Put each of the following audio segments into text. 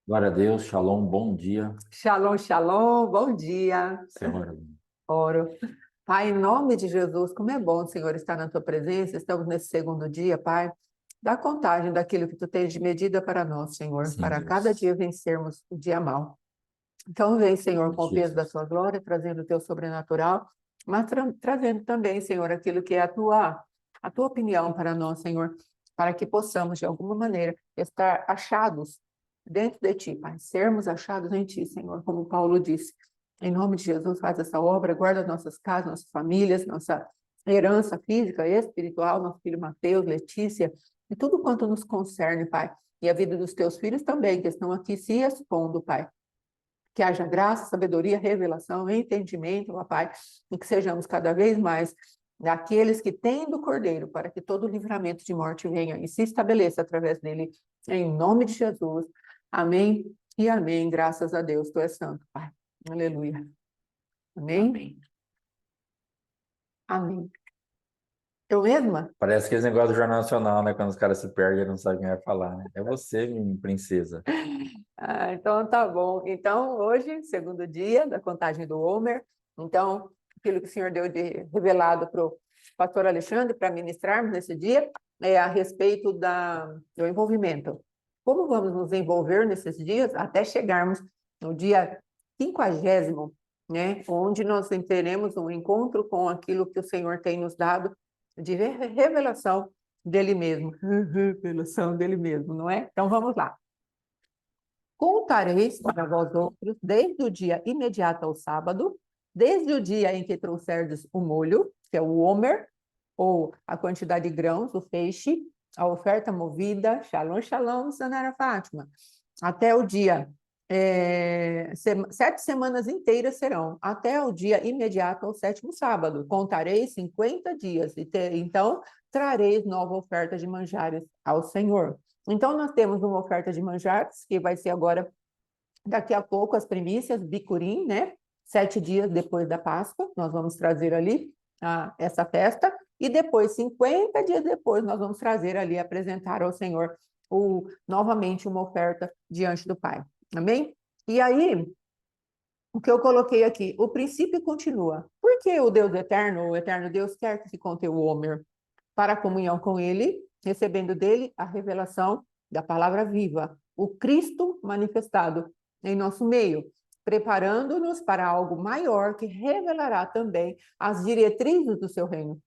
Glória a Deus, Shalom, bom dia, Shalom, shalom, bom dia. Senhor. Oro. Pai, em nome de Jesus, como é bom, Senhor, estar na tua presença. Estamos nesse segundo dia, Pai. Dá contagem daquilo que tu tens de medida para nós, Senhor, Sim, para cada Deus. dia vencermos o dia mal. Então, vem, Em Senhor, nome com de o peso da Jesus. tua glória, trazendo o teu sobrenatural, mas trazendo também, Senhor, aquilo que é a tua opinião para nós, Senhor, para que possamos, de alguma maneira, estar achados dentro de ti, Pai, sermos achados em ti, Senhor, como Paulo disse. Em nome de Jesus, faz essa obra, guarda nossas casas, nossas famílias, nossa herança física e espiritual, nosso filho Mateus, Letícia, e tudo quanto nos concerne, Pai. E a vida dos teus filhos também, que estão aqui se expondo, Pai. Que haja graça, sabedoria, revelação, entendimento, papai, e que sejamos cada vez mais daqueles que têm do Cordeiro, para que todo livramento de morte venha e se estabeleça através dele, em nome de Jesus. Amém e amém. Graças a Deus, tu és santo, Pai. Aleluia. Amém? Amém. Amém. Eu mesma? Parece aquele negócio do Jornal Nacional, né? Quando os caras se perdem, não sabem quem vai falar, né? É você, minha princesa. Então tá bom. Então, hoje, segundo dia da contagem do Homer, então, aquilo que o Senhor deu de revelado para o pastor Alexandre para ministrarmos nesse dia é a respeito do envolvimento. Como vamos nos envolver nesses dias até chegarmos no dia 50º, né, onde nós teremos um encontro com aquilo que o Senhor tem nos dado de revelação dele mesmo. Revelação dele mesmo, não é? Então vamos lá. Contareis para vós outros desde o dia imediato ao sábado, desde o dia em que trouxerdes o molho, que é o homer, ou a quantidade de grãos, o feixe, a oferta movida, shalom, shalom, Sanara Fátima, até o dia, 7 semanas inteiras serão, até o dia imediato ao sétimo sábado. Contareis 50 dias, então trareis nova oferta de manjares ao Senhor. Então, nós temos uma oferta de manjares, que vai ser agora, daqui a pouco, as primícias, bicurim, né? 7 dias depois da Páscoa, nós vamos trazer ali essa festa, e depois, 50 dias depois, nós vamos trazer ali, apresentar ao Senhor novamente uma oferta diante do Pai. Amém? E aí, o que eu coloquei aqui, o princípio continua. Porque o Deus eterno, o eterno Deus, quer que se conte o Homer para a comunhão com ele, recebendo dele a revelação da palavra viva, o Cristo manifestado em nosso meio, preparando-nos para algo maior que revelará também as diretrizes do seu reino.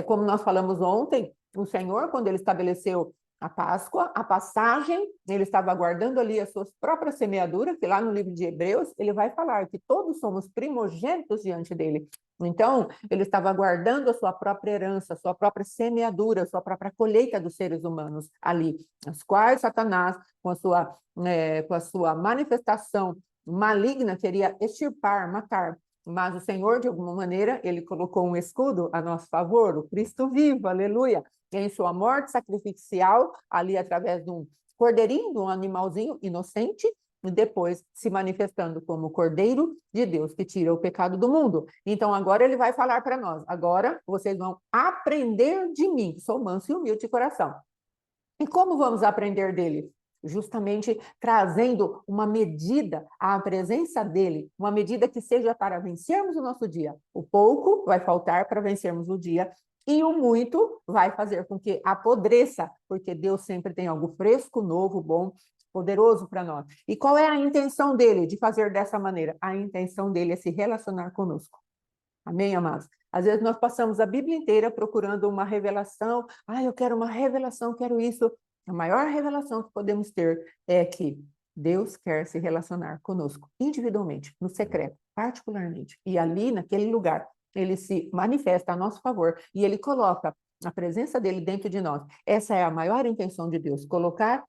Como nós falamos ontem, o Senhor, quando ele estabeleceu a Páscoa, a passagem, ele estava aguardando ali as suas próprias semeaduras, que lá no livro de Hebreus, ele vai falar que todos somos primogênitos diante dele. Então, ele estava aguardando a sua própria herança, a sua própria semeadura, a sua própria colheita dos seres humanos ali, as quais Satanás, com a sua manifestação maligna, queria extirpar, matar. Mas o Senhor, de alguma maneira, ele colocou um escudo a nosso favor, o Cristo vivo, aleluia, em sua morte sacrificial, ali através de um cordeirinho, de um animalzinho inocente, e depois se manifestando como o Cordeiro de Deus que tira o pecado do mundo. Então agora ele vai falar para nós, agora vocês vão aprender de mim, que sou manso e humilde de coração. E como vamos aprender dele? Justamente trazendo uma medida à presença dele, uma medida que seja para vencermos o nosso dia. O pouco vai faltar para vencermos o dia, e o muito vai fazer com que apodreça, porque Deus sempre tem algo fresco, novo, bom, poderoso para nós. E qual é a intenção dele de fazer dessa maneira? A intenção dele é se relacionar conosco. Amém, amados? Às vezes nós passamos a Bíblia inteira procurando uma revelação. Eu quero uma revelação, quero isso. A maior revelação que podemos ter é que Deus quer se relacionar conosco individualmente, no secreto, particularmente. E ali, naquele lugar, ele se manifesta a nosso favor e ele coloca a presença dele dentro de nós. Essa é a maior intenção de Deus, colocar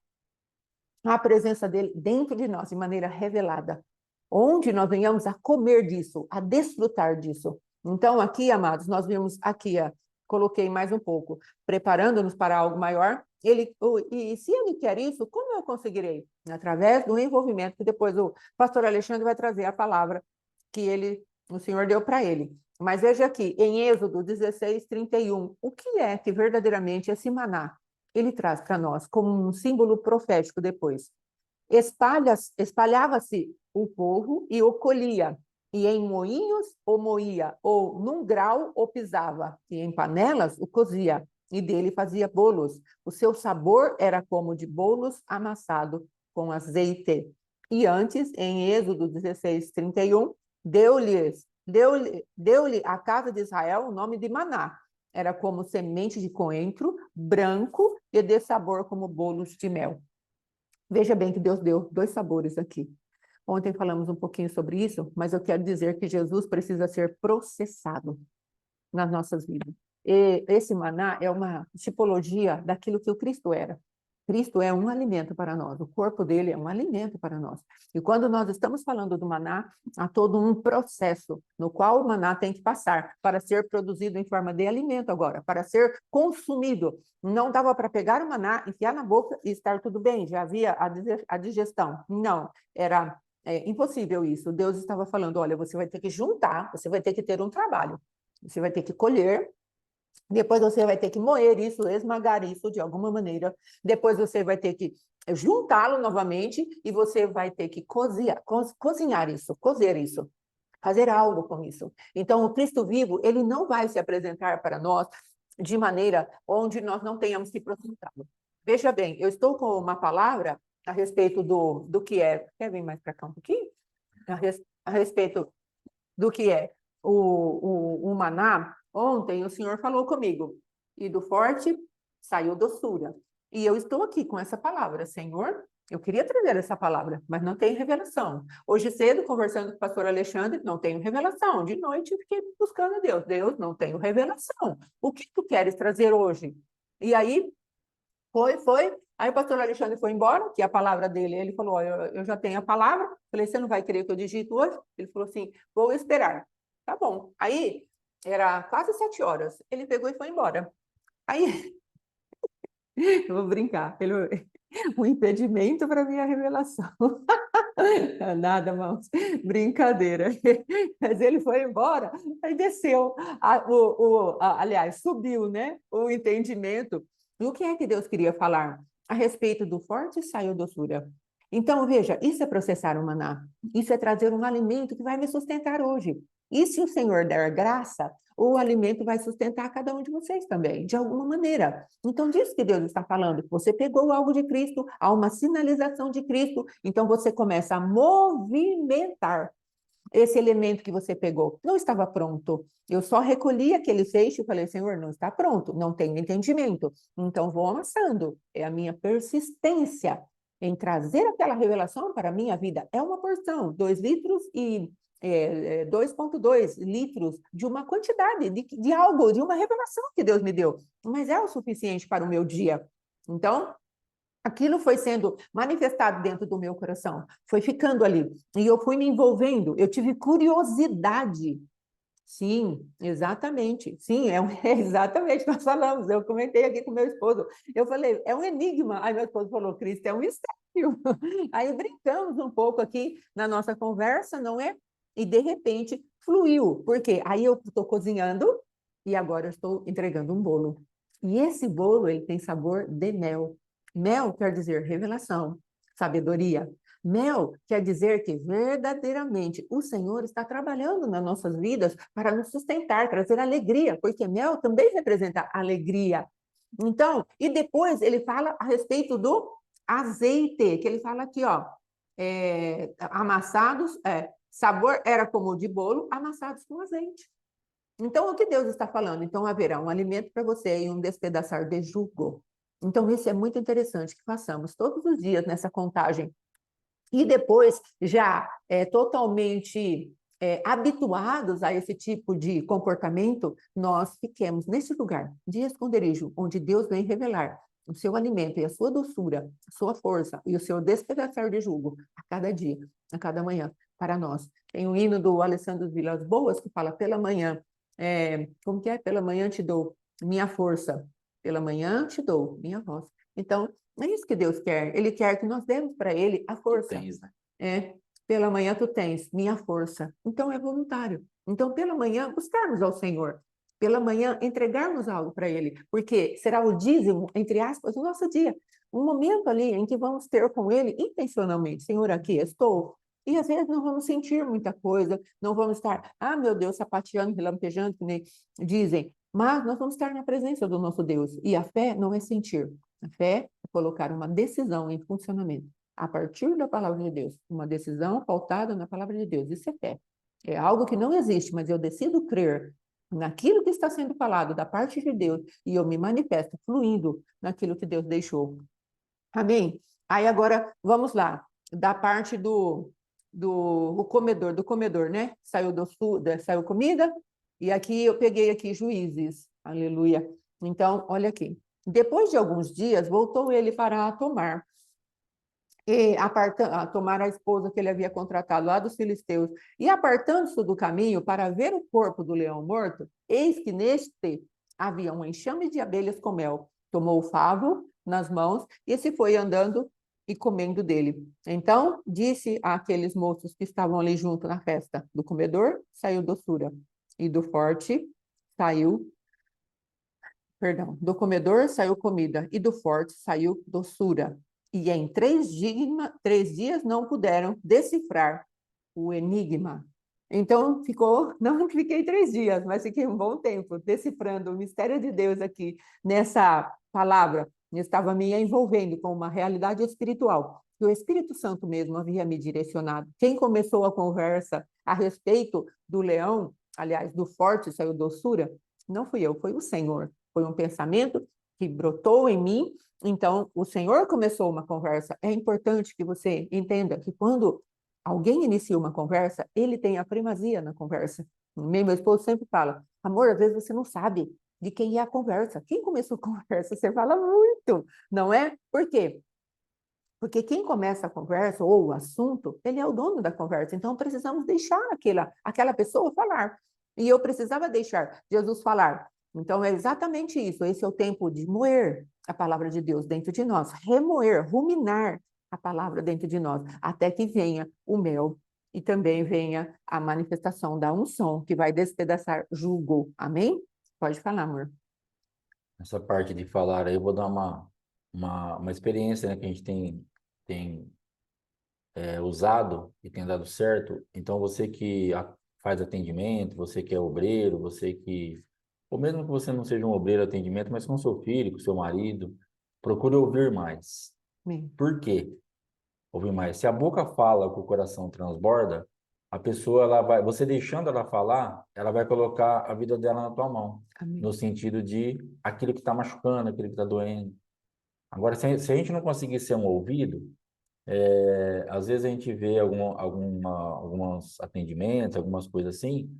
a presença dele dentro de nós de maneira revelada, onde nós venhamos a comer disso, a desfrutar disso. Então, aqui, amados, nós vimos aqui, coloquei mais um pouco, preparando-nos para algo maior. E se ele quer isso, como eu conseguirei? Através do envolvimento, que depois o pastor Alexandre vai trazer a palavra que o Senhor deu para ele. Mas veja aqui, em Êxodo 16:31, o que é que verdadeiramente esse maná ele traz para nós como um símbolo profético depois? Espalhava-se o povo e o colhia, e em moinhos o moía, ou num grau o pisava, e em panelas o cozia, e dele fazia bolos. O seu sabor era como de bolos amassado com azeite. E antes, em Êxodo 16:31, deu-lhe a casa de Israel o nome de maná. Era como semente de coentro, branco e de sabor como bolos de mel. Veja bem que Deus deu dois sabores aqui. Ontem falamos um pouquinho sobre isso, mas eu quero dizer que Jesus precisa ser processado nas nossas vidas. E esse maná é uma tipologia daquilo que o Cristo era. Cristo é um alimento para nós, o corpo dele é um alimento para nós. E quando nós estamos falando do maná, há todo um processo no qual o maná tem que passar para ser produzido em forma de alimento agora, para ser consumido. Não dava para pegar o maná, enfiar na boca e estar tudo bem, já havia a digestão. Não, era impossível isso. Deus estava falando, olha, você vai ter que juntar, você vai ter que ter um trabalho. Você vai ter que colher, depois você vai ter que moer isso, esmagar isso de alguma maneira, depois você vai ter que juntá-lo novamente e você vai ter que cozinhar isso, cozer isso, fazer algo com isso. Então, o Cristo vivo, ele não vai se apresentar para nós de maneira onde nós não tenhamos que processá-lo. Veja bem, eu estou com uma palavra a respeito do que é... Quer vir mais para cá um pouquinho? A respeito do que é o maná. Ontem o Senhor falou comigo, e do forte saiu doçura. E eu estou aqui com essa palavra, Senhor, eu queria trazer essa palavra, mas não tem revelação. Hoje cedo, conversando com o pastor Alexandre, não tenho revelação. De noite, fiquei buscando a Deus. Deus, não tenho revelação. O que tu queres trazer hoje? E aí, foi. Aí o pastor Alexandre foi embora, que a palavra dele, ele falou, ó, eu já tenho a palavra. Falei, você não vai querer que eu digite hoje? Ele falou assim, vou esperar. Tá bom. Aí, era quase 7 horas. Ele pegou e foi embora. Aí, eu vou brincar, um impedimento para minha revelação. Nada, irmãos, brincadeira. Mas ele foi embora, aí desceu, aliás, subiu, né? O entendimento do que é que Deus queria falar a respeito do forte saiu doçura. Então, veja, isso é processar o maná, isso é trazer um alimento que vai me sustentar hoje. E se o Senhor der graça, o alimento vai sustentar cada um de vocês também, de alguma maneira. Então, disso que Deus está falando. Você pegou algo de Cristo, há uma sinalização de Cristo, então você começa a movimentar esse elemento que você pegou. Não estava pronto. Eu só recolhi aquele feixe e falei, Senhor, não está pronto, não tenho entendimento. Então, vou amassando. É a minha persistência em trazer aquela revelação para a minha vida. É uma porção, 2 litros e 2,2 litros de uma quantidade de algo, de uma revelação que Deus me deu. Mas é o suficiente para o meu dia. Então, aquilo foi sendo manifestado dentro do meu coração, foi ficando ali. E eu fui me envolvendo, eu tive curiosidade. Sim, exatamente. Sim, é exatamente, nós falamos. Eu comentei aqui com meu esposo. Eu falei, é um enigma. Aí meu esposo falou, Cristo, é um mistério. Aí brincamos um pouco aqui na nossa conversa, não é? E de repente fluiu. Por quê? Aí eu estou cozinhando e agora eu estou entregando um bolo. E esse bolo, ele tem sabor de mel. Mel quer dizer revelação, sabedoria. Mel quer dizer que verdadeiramente o Senhor está trabalhando nas nossas vidas para nos sustentar, trazer alegria, porque mel também representa alegria. Então, e depois ele fala a respeito do azeite, que ele fala aqui, ó, amassados, sabor era como de bolo, amassados com azeite. Então, o que Deus está falando? Então, haverá um alimento para você e um despedaçar de jugo. Então, isso é muito interessante que façamos todos os dias nessa contagem. E depois, já totalmente habituados a esse tipo de comportamento, nós fiquemos nesse lugar de esconderijo, onde Deus vem revelar o seu alimento e a sua doçura, a sua força e o seu despedaçar de jugo a cada dia, a cada manhã, para nós. Tem um hino do Alessandro Vilas Boas que fala, pela manhã, como que é? Pela manhã te dou minha força, pela manhã te dou minha voz. Então, é isso que Deus quer. Ele quer que nós demos para Ele a força. Tu tens, né? Pela manhã tu tens minha força. Então, é voluntário. Então, pela manhã, buscarmos ao Senhor. Pela manhã, entregarmos algo para Ele. Porque será o dízimo, entre aspas, do nosso dia. um momento ali em que vamos ter com ele intencionalmente, Senhor, aqui estou. E às vezes não vamos sentir muita coisa, não vamos estar, ah, meu Deus, sapateando, relampejando, que nem dizem, mas nós vamos estar na presença do nosso Deus. E a fé não é sentir, a fé é colocar uma decisão em funcionamento, a partir da palavra de Deus, uma decisão pautada na palavra de Deus. Isso é fé. É algo que não existe, mas eu decido crer naquilo que está sendo falado da parte de Deus e eu me manifesto fluindo naquilo que Deus deixou. Amém? Aí agora, vamos lá, da parte do comedor, né? Saiu comida, e aqui eu peguei aqui Juízes, aleluia. Então, olha aqui. Depois de alguns dias, voltou ele para tomar a tomar a esposa que ele havia contratado lá dos filisteus, e apartando-se do caminho para ver o corpo do leão morto, eis que neste havia um enxame de abelhas com mel. Tomou o favo nas mãos e se foi andando e comendo dele. Então disse àqueles moços que estavam ali junto na festa, do comedor saiu doçura, e do forte saiu, perdão, do comedor saiu comida, e do forte saiu doçura. E em 3 dias não puderam decifrar o enigma. Então, não fiquei 3 dias, mas fiquei um bom tempo decifrando o mistério de Deus aqui nessa palavra. Eu estava me envolvendo com uma realidade espiritual, que o Espírito Santo mesmo havia me direcionado. Quem começou a conversa a respeito do leão, aliás, do forte saiu doçura, não fui eu, foi o Senhor. Foi um pensamento que brotou em mim. Então, o Senhor começou uma conversa. É importante que você entenda que quando alguém inicia uma conversa, ele tem a primazia na conversa. Meu esposo sempre fala, amor, às vezes você não sabe de quem é a conversa. Quem começou a conversa, você fala muito, não é? Por quê? Porque quem começa a conversa ou o assunto, ele é o dono da conversa. Então, precisamos deixar aquela pessoa falar. E eu precisava deixar Jesus falar. Então, é exatamente isso. Esse é o tempo de moer a palavra de Deus dentro de nós, remoer, ruminar a palavra dentro de nós, até que venha o mel e também venha a manifestação da unção, que vai despedaçar jugo. Amém? Pode falar, amor. Essa parte de falar aí, eu vou dar uma experiência, né, que a gente tem usado e tem dado certo. Então, você que faz atendimento, você que é obreiro, você que... Ou mesmo que você não seja um obreiro de atendimento, mas com seu filho, com seu marido, procure ouvir mais. Amém. Por quê? Ouvir mais. Se a boca fala, que o coração transborda, a pessoa, ela vai, você deixando ela falar, ela vai colocar a vida dela na tua mão, Amém. no sentido de aquilo que está machucando, aquilo que está doendo. Agora, se a gente não conseguir ser um ouvido, às vezes a gente vê alguns atendimentos, algumas coisas assim,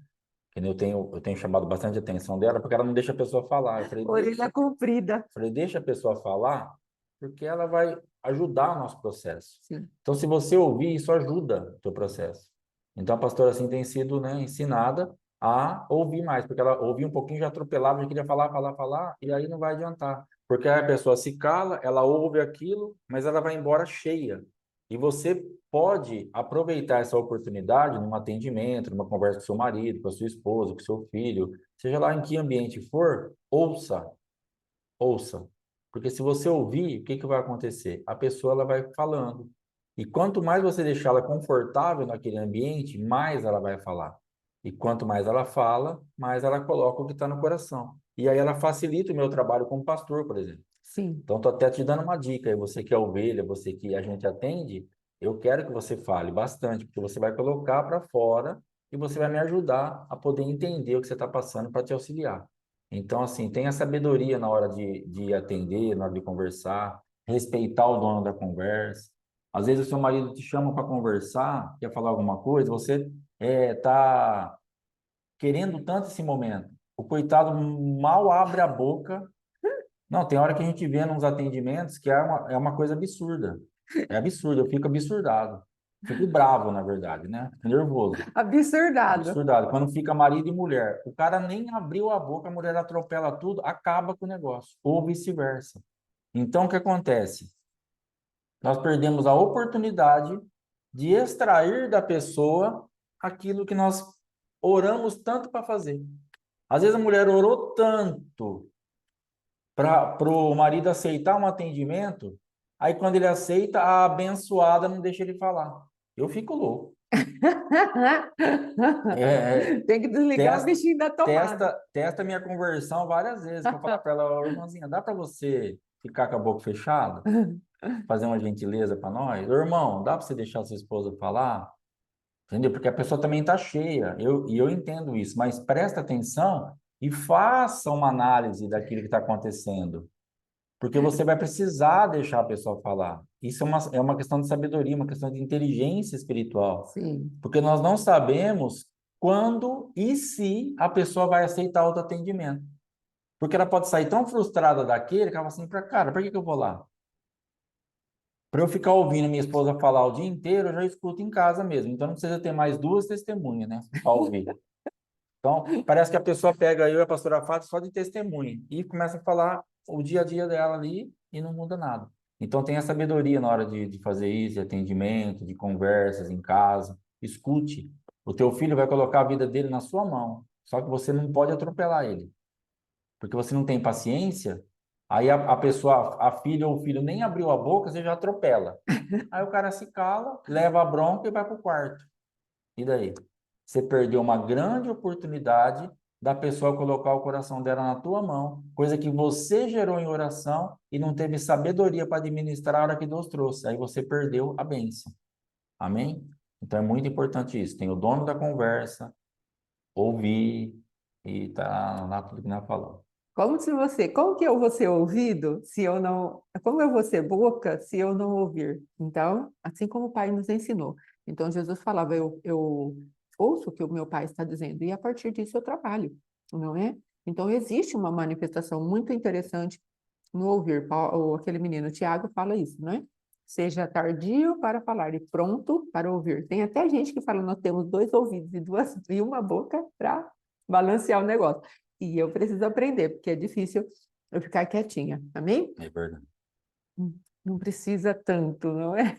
que eu tenho chamado bastante atenção dela, porque ela não deixa a pessoa falar. Orelha comprida. Falei, deixa a pessoa falar, porque ela vai ajudar o nosso processo. Sim. Então, se você ouvir, isso ajuda o teu processo. Então, a pastora assim tem sido, né, ensinada a ouvir mais, porque ela ouvia um pouquinho, já atropelava, já queria falar, falar, falar, e aí não vai adiantar. Porque aí a pessoa se cala, ela ouve aquilo, mas ela vai embora cheia. E você pode aproveitar essa oportunidade num atendimento, numa conversa com seu marido, com a sua esposa, com seu filho, seja lá em que ambiente for, ouça. Porque se você ouvir, o que que vai acontecer? A pessoa ela vai falando. E quanto mais você deixar ela confortável naquele ambiente, mais ela vai falar. E quanto mais ela fala, mais ela coloca o que está no coração. E aí ela facilita o meu trabalho como pastor, por exemplo. Sim. Então, estou até te dando uma dica aí, você que é ovelha, você que a gente atende, eu quero que você fale bastante, porque você vai colocar para fora e você vai me ajudar a poder entender o que você está passando para te auxiliar. Então, assim, tenha sabedoria na hora de atender, na hora de conversar, respeitar o dono da conversa. Às vezes o seu marido te chama para conversar, quer falar alguma coisa, você está querendo tanto esse momento. O coitado mal abre a boca. Não, tem hora que a gente vê nos atendimentos que é uma coisa absurda. É absurdo, eu fico absurdado. Fico bravo, na verdade, né? Fico nervoso. Absurdado. Absurdado. Quando fica marido e mulher, o cara nem abriu a boca, a mulher atropela tudo, acaba com o negócio. Ou vice-versa. Então, o que acontece? Nós perdemos a oportunidade de extrair da pessoa aquilo que nós oramos tanto para fazer. Às vezes a mulher orou tanto para o marido aceitar um atendimento, Aí quando ele aceita, a abençoada não deixa ele falar. Eu fico louco. É, Tem que desligar o testa, bichinho da tomada. testa minha conversão várias vezes, para falar para ela, "Ô, irmãzinha, dá para você ficar com a boca fechada? Fazer uma gentileza para nós? Ô, irmão, dá para você deixar sua esposa falar? Entendeu? Porque a pessoa também está cheia, e eu entendo isso, mas presta atenção e faça uma análise daquilo que está acontecendo, porque você vai precisar deixar a pessoa falar. Isso é uma questão de sabedoria, uma questão de inteligência espiritual, Sim. porque nós não sabemos quando e se a pessoa vai aceitar o atendimento. Porque ela pode sair tão frustrada daquele que ela fala assim, cara, para que eu vou lá? Para eu ficar ouvindo minha esposa falar o dia inteiro, eu já escuto em casa mesmo. Então não precisa ter mais duas testemunhas, né? Para ouvir. Então, parece que a pessoa pega eu e a pastora Fátima só de testemunha e começa a falar o dia a dia dela ali e não muda nada. Então, tenha sabedoria na hora de fazer isso, de atendimento, de conversas em casa. Escute. O teu filho vai colocar a vida dele na sua mão. Só que você não pode atropelar ele. Porque você não tem paciência, aí a pessoa, a filha ou o filho nem abriu a boca, você já atropela. Aí o cara se cala, leva a bronca e vai para o quarto. E daí? Você perdeu uma grande oportunidade da pessoa colocar o coração dela na tua mão, coisa que você gerou em oração e não teve sabedoria para administrar a hora que Deus trouxe. Aí você perdeu a bênção. Amém? Então é muito importante isso. Tem o dono da conversa, ouvir e tá lá tudo que nós falamos. Como que eu vou ser ouvido se eu não, como eu vou ser boca se eu não ouvir? Então, assim como o Pai nos ensinou. Então, Jesus falava, eu ouço o que o meu Pai está dizendo e a partir disso eu trabalho, não é? Então, existe uma manifestação muito interessante no ouvir. Aquele menino Tiago fala isso, não é? Seja tardio para falar e pronto para ouvir. Tem até gente que fala, nós temos dois ouvidos e uma boca para balancear o negócio. E eu preciso aprender, porque é difícil eu ficar quietinha, amém? É verdade. Não precisa tanto, não é?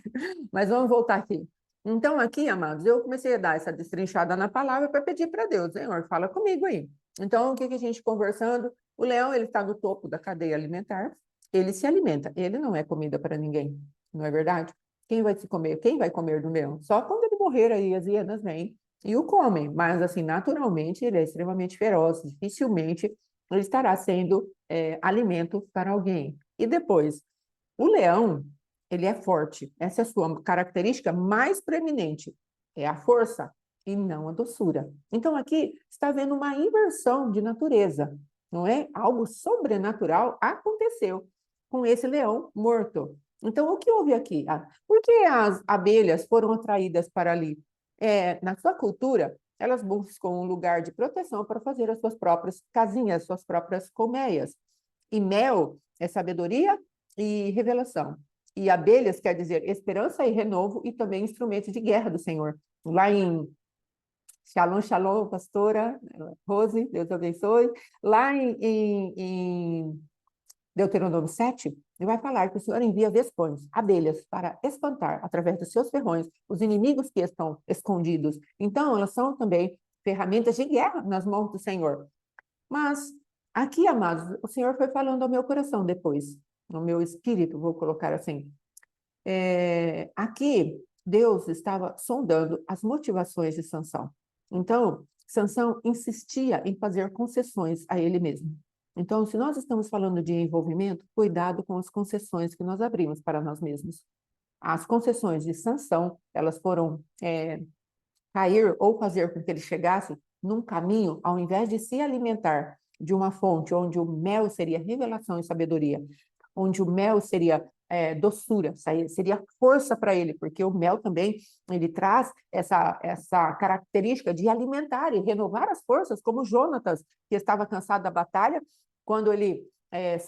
Mas vamos voltar aqui. Então, aqui, amados, eu comecei a dar essa destrinchada na palavra para pedir para Deus, Senhor, fala comigo aí. Então, o que a gente conversando? O leão, ele está no topo da cadeia alimentar, ele se alimenta, ele não é comida para ninguém, não é verdade? Quem vai se comer? Quem vai comer do leão? Só quando ele morrer aí, as hienas vêm e o comem, mas assim, naturalmente, ele é extremamente feroz, dificilmente ele estará sendo alimento para alguém. E depois, o leão, ele é forte. Essa é a sua característica mais preeminente. É a força e não a doçura. Então, aqui está havendo uma inversão de natureza, não é? Algo sobrenatural aconteceu com esse leão morto. Então, o que houve aqui? Por que as abelhas foram atraídas para ali? Na sua cultura, elas buscam um lugar de proteção para fazer as suas próprias casinhas, suas próprias colmeias. E mel é sabedoria e revelação. E abelhas quer dizer esperança e renovo e também instrumento de guerra do Senhor. Lá em Shalom, shalom, pastora Rose, Deus abençoe. Lá em Deuteronômio 7, ele vai falar que o Senhor envia vespões, abelhas, para espantar, através dos seus ferrões, os inimigos que estão escondidos. Então, elas são também ferramentas de guerra nas mãos do Senhor. Mas aqui, amados, o Senhor foi falando ao meu coração depois, no meu espírito, vou colocar assim. Aqui, Deus estava sondando as motivações de Sansão. Então, Sansão insistia em fazer concessões a ele mesmo. Então, se nós estamos falando de envolvimento, cuidado com as concessões que nós abrimos para nós mesmos. As concessões de Sansão, elas foram cair ou fazer com que ele chegasse num caminho, ao invés de se alimentar de uma fonte onde o mel seria revelação e sabedoria, onde o mel seria doçura, seria força para ele, porque o mel também ele traz essa característica de alimentar e renovar as forças, como Jonatas, que estava cansado da batalha, quando ele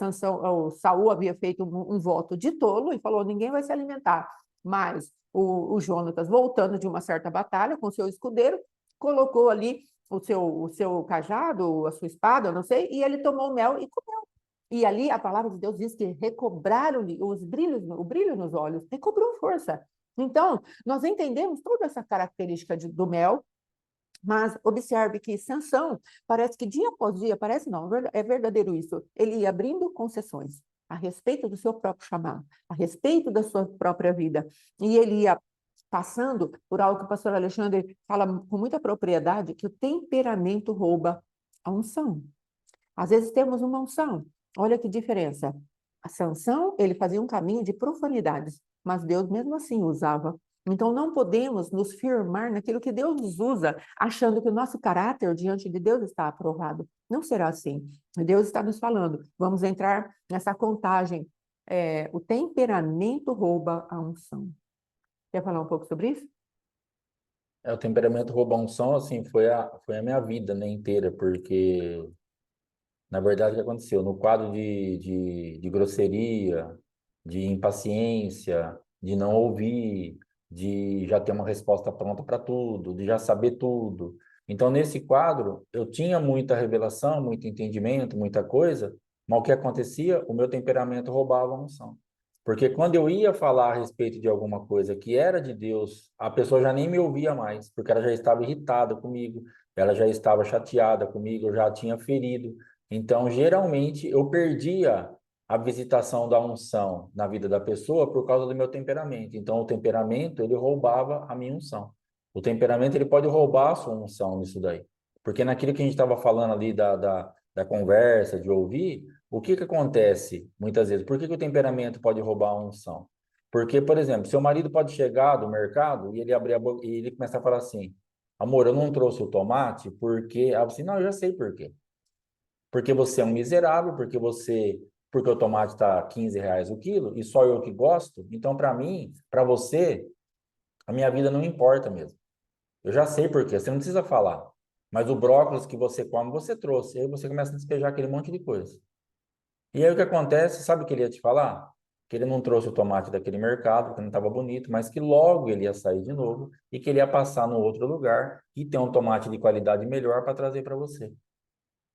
Saul havia feito um voto de tolo e falou: ninguém vai se alimentar. Mas o Jonatas, voltando de uma certa batalha com seu escudeiro, colocou ali o seu cajado, a sua espada, não sei, e ele tomou o mel e comeu. E ali a palavra de Deus diz que recobraram-lhe o brilho nos olhos, recobrou força. Então, nós entendemos toda essa característica do mel, mas observe que Sansão, parece que dia após dia, parece não, é verdadeiro isso, ele ia abrindo concessões. a respeito do seu próprio chamado, a respeito da sua própria vida. E ele ia passando por algo que o pastor Alexandre fala com muita propriedade, que o temperamento rouba a unção. Às vezes temos uma unção. Olha que diferença. A Sansão, ele fazia um caminho de profanidades, mas Deus mesmo assim usava. Então não podemos nos firmar naquilo que Deus nos usa, achando que o nosso caráter diante de Deus está aprovado. Não será assim. Deus está nos falando. Vamos entrar nessa contagem. O temperamento rouba a unção. Quer falar um pouco sobre isso? O temperamento rouba a unção, assim, foi a minha vida, né, inteira, porque, na verdade, o que aconteceu? No quadro de grosseria, de impaciência, de não ouvir, de já ter uma resposta pronta para tudo, de já saber tudo. Então, nesse quadro, eu tinha muita revelação, muito entendimento, muita coisa, mas o que acontecia? O meu temperamento roubava a unção. Porque quando eu ia falar a respeito de alguma coisa que era de Deus, a pessoa já nem me ouvia mais, porque ela já estava irritada comigo, ela já estava chateada comigo, eu já tinha ferido. Então, geralmente, eu perdia a visitação da unção na vida da pessoa por causa do meu temperamento. Então, o temperamento, ele roubava a minha unção. O temperamento, ele pode roubar a sua unção nisso daí. Porque naquilo que a gente estava falando ali da conversa, de ouvir, o que que acontece muitas vezes? Por que que o temperamento pode roubar a unção? Porque, por exemplo, seu marido pode chegar do mercado e ele abrir a boca e ele começar a falar assim: amor, eu não trouxe o tomate porque. Ah, assim, não, eu já sei por quê. Porque você é um miserável, porque o tomate está R$ 15 o quilo e só eu que gosto. Então, para mim, para você, a minha vida não importa mesmo. Eu já sei por quê, você não precisa falar. Mas o brócolis que você come, você trouxe. Aí você começa a despejar aquele monte de coisa. E aí o que acontece, sabe o que ele ia te falar? Que ele não trouxe o tomate daquele mercado, que não estava bonito, mas que logo ele ia sair de novo e que ele ia passar no outro lugar e ter um tomate de qualidade melhor para trazer para você.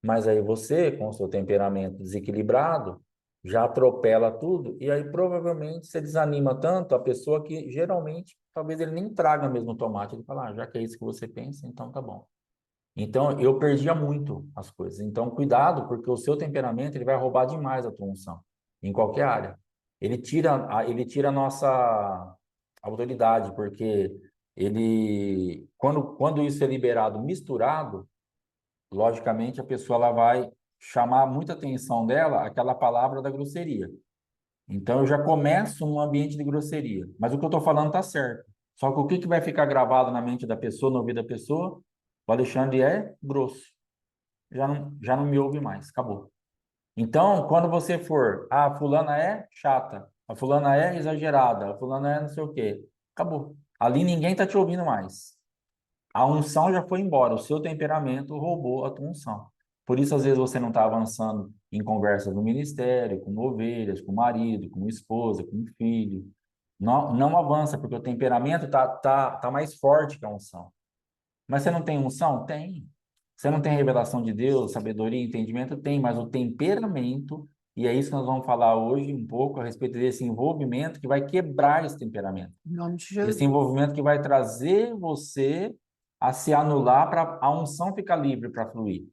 Mas aí você, com o seu temperamento desequilibrado, já atropela tudo e aí provavelmente você desanima tanto a pessoa que geralmente talvez ele nem traga mesmo o tomate. Ele fala, já que é isso que você pensa, então tá bom. Então eu perdia muito as coisas. Então cuidado, porque o seu temperamento ele vai roubar demais a tua unção em qualquer área. Ele tira a nossa autoridade, porque quando isso é liberado misturado, logicamente a pessoa ela vai chamar muita atenção dela aquela palavra da grosseria. Então eu já começo num ambiente de grosseria, mas o que eu estou falando está certo. Só que o que que vai ficar gravado na mente da pessoa, no ouvido da pessoa? O Alexandre é grosso. Já não me ouve mais, acabou. Então, quando você for, a fulana é chata, a fulana é exagerada, a fulana é não sei o quê, acabou. Ali ninguém está te ouvindo mais. A unção já foi embora, o seu temperamento roubou a tua unção. Por isso, às vezes, você não está avançando em conversas no ministério, com ovelhas, com marido, com esposa, com filho. Não, não avança, porque o temperamento tá mais forte que a unção. Mas você não tem unção? Tem. Você não tem revelação de Deus, sabedoria, entendimento? Tem, mas o temperamento, e é isso que nós vamos falar hoje um pouco a respeito desse envolvimento que vai quebrar esse temperamento. Em nome de Esse Jesus. envolvimento que vai trazer você a se anular para a unção ficar livre para fluir.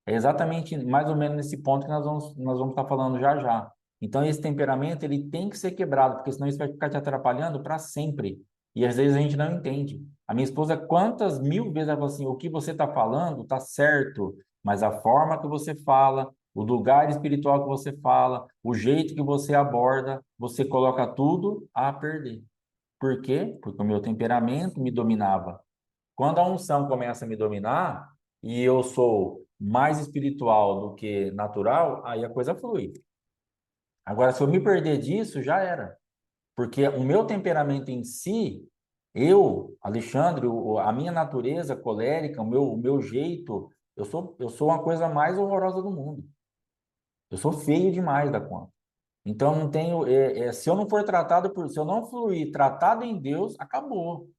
É exatamente mais ou menos nesse ponto que nós vamos estar falando já já. Então, esse temperamento ele tem que ser quebrado, porque senão isso vai ficar te atrapalhando para sempre. E às vezes a gente não entende. A minha esposa, quantas mil vezes ela falou assim: o que você está falando está certo, mas a forma que você fala, o lugar espiritual que você fala, o jeito que você aborda, você coloca tudo a perder. Por quê? Porque o meu temperamento me dominava. Quando a unção começa a me dominar e eu sou mais espiritual do que natural, aí a coisa flui. Agora, se eu me perder disso, já era. Porque o meu temperamento em si, Alexandre, a minha natureza colérica, o meu jeito, eu sou uma coisa mais horrorosa do mundo. Eu sou feio demais da conta. Então, não tenho, se eu não for se eu não fluir tratado em Deus, acabou.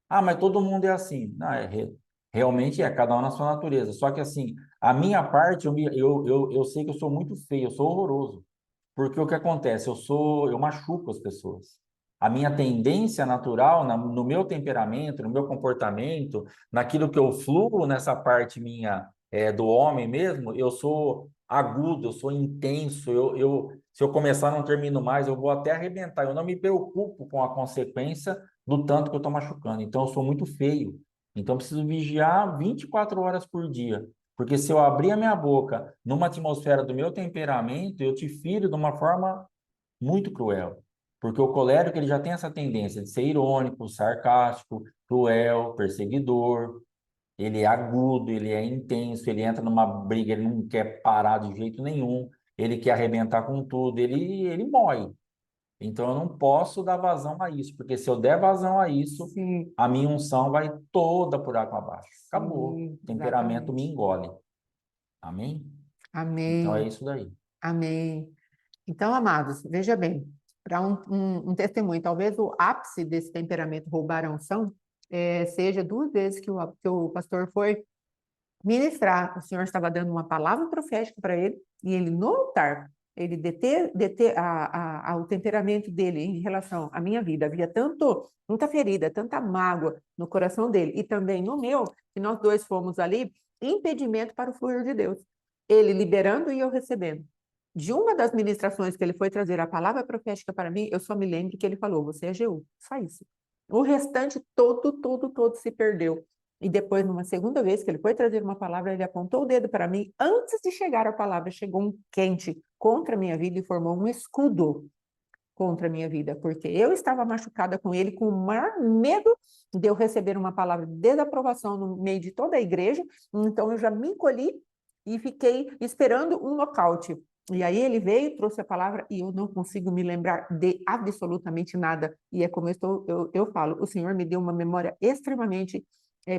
Ah, mas todo mundo é assim. Não, realmente é, cada um na sua natureza. Só que assim, a minha parte, eu sei que eu sou muito feio, eu sou horroroso. Porque o que acontece? Eu machuco as pessoas. A minha tendência natural, no meu temperamento, no meu comportamento, naquilo que eu fluo nessa parte minha do homem mesmo, eu sou agudo, eu sou intenso, se eu começar não termino mais, eu vou até arrebentar. Eu não me preocupo com a consequência do tanto que eu estou machucando. Então, eu sou muito feio. Então, eu preciso vigiar 24 horas por dia. Porque se eu abrir a minha boca numa atmosfera do meu temperamento, eu te firo de uma forma muito cruel. Porque o colérico ele já tem essa tendência de ser irônico, sarcástico, cruel, perseguidor. Ele é agudo, ele é intenso, ele entra numa briga, ele não quer parar de jeito nenhum, ele quer arrebentar com tudo, ele mói. Então eu não posso dar vazão a isso, porque se eu der vazão a isso, Sim, a minha unção vai toda por água abaixo. Acabou. sim, O temperamento me exatamente. engole. Amém? Então é Amém, isso daí. amém. Então, amados, veja bem, para um testemunho, talvez o ápice desse temperamento roubar a unção seja 2 vezes que o pastor foi ministrar. O Senhor estava dando uma palavra profética para ele, e ele, no altar, ele deter o temperamento dele em relação à minha vida. Havia muita ferida, tanta mágoa no coração dele, e também no meu, que nós dois fomos ali impedimento para o fluir de Deus. Ele liberando e eu recebendo. De uma das ministrações que ele foi trazer a palavra profética para mim, eu só me lembro que ele falou: você é Jeú, só isso. O restante todo se perdeu. E depois, numa segunda vez que ele foi trazer uma palavra, ele apontou o dedo para mim. Antes de chegar a palavra, chegou um quente contra a minha vida e formou um escudo contra a minha vida, porque eu estava machucada com ele, com o maior medo de eu receber uma palavra de desaprovação no meio de toda a igreja. Então, eu já me encolhi e fiquei esperando um nocaute. E aí ele veio, trouxe a palavra e eu não consigo me lembrar de absolutamente nada. E é como eu falo, o Senhor me deu uma memória extremamente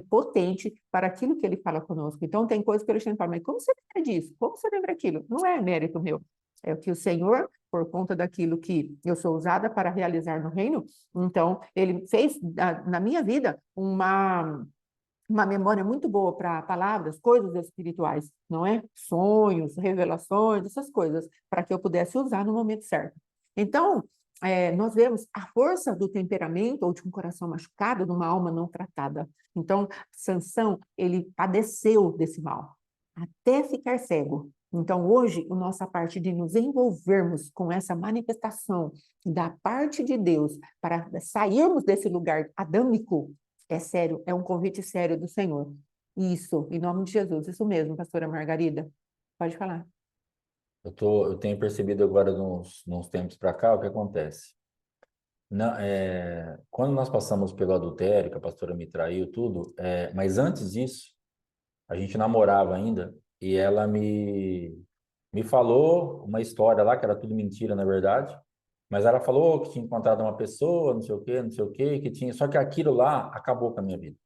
potente para aquilo que ele fala conosco. Então, tem coisas que eu falo, mas como você lembra disso? Como você lembra aquilo? Não é mérito meu. É o que o Senhor, por conta daquilo que eu sou usada para realizar no reino, então, ele fez na minha vida uma memória muito boa para palavras, coisas espirituais, não é? Sonhos, revelações, essas coisas, para que eu pudesse usar no momento certo. Então, nós vemos a força do temperamento ou de um coração machucado, de uma alma não tratada. Então, Sansão, ele padeceu desse mal, até ficar cego. Então, hoje, a nossa parte de nos envolvermos com essa manifestação da parte de Deus para sairmos desse lugar adâmico é sério, é um convite sério do Senhor. Isso, em nome de Jesus, isso mesmo, pastora Margarida. Pode falar. Eu tenho percebido agora, nos tempos para cá, o que acontece. Quando nós passamos pelo adultério, que a pastora me traiu, tudo, mas antes disso, a gente namorava ainda, e ela me falou uma história lá, que era tudo mentira, na verdade, mas ela falou que tinha encontrado uma pessoa, não sei o quê, não sei o quê, que tinha. Só que aquilo lá acabou com a minha vida.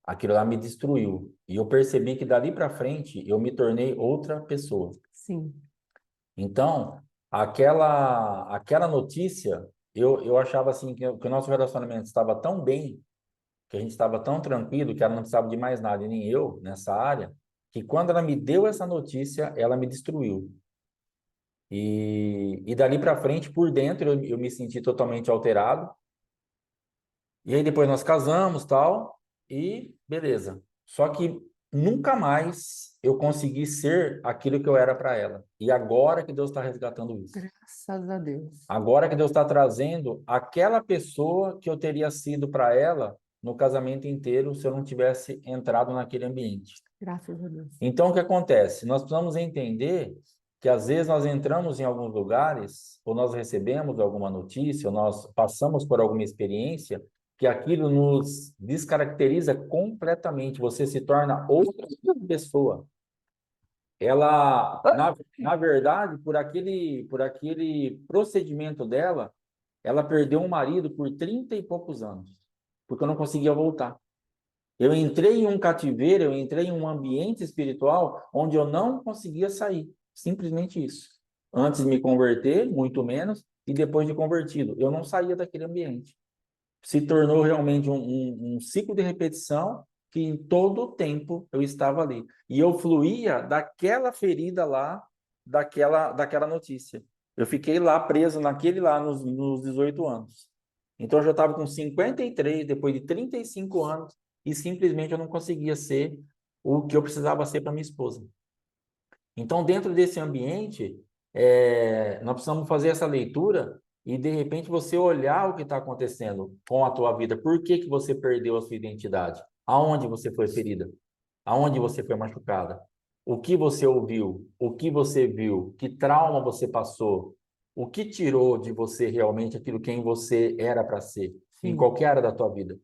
Aquilo lá me destruiu. E eu percebi que dali para frente eu me tornei outra pessoa. Sim, Então, aquela notícia, eu achava assim que o nosso relacionamento estava tão bem, que a gente estava tão tranquilo, que ela não precisava de mais nada, e nem eu nessa área, que quando ela me deu essa notícia, ela me destruiu. E dali para frente, por dentro, eu me senti totalmente alterado. E aí depois nós casamos, tal, e beleza. Só que nunca mais eu consegui ser aquilo que eu era para ela. E agora que Deus está resgatando isso. graças a Deus. Agora que Deus está trazendo aquela pessoa que eu teria sido para ela no casamento inteiro se eu não tivesse entrado naquele ambiente. Graças a Deus. Então, o que acontece? Nós precisamos entender que às vezes nós entramos em alguns lugares, ou nós recebemos alguma notícia, ou nós passamos por alguma experiência, que aquilo nos descaracteriza completamente. Você se torna outra pessoa. Ela, na verdade, por aquele procedimento dela, ela perdeu um marido por 30 e poucos anos, porque eu não conseguia voltar. Eu entrei em um cativeiro, eu entrei em um ambiente espiritual onde eu não conseguia sair. Simplesmente isso. Antes de me converter, muito menos, e depois de convertido. Eu não saía daquele ambiente. Se tornou realmente um ciclo de repetição que em todo o tempo eu estava ali. E eu fluía daquela ferida lá, daquela notícia. Eu fiquei lá preso naquele lá nos 18 anos. Então eu já estava com 53, depois de 35 anos, e simplesmente eu não conseguia ser o que eu precisava ser para minha esposa. Então, dentro desse ambiente, nós precisamos fazer essa leitura e, de repente, você olhar o que está acontecendo com a tua vida. Por que que você perdeu a sua identidade? Aonde você foi ferida? Aonde você foi machucada? O que você ouviu? O que você viu? Que trauma você passou? O que tirou de você realmente aquilo quem você era para ser? Em Sim, qualquer área da tua vida.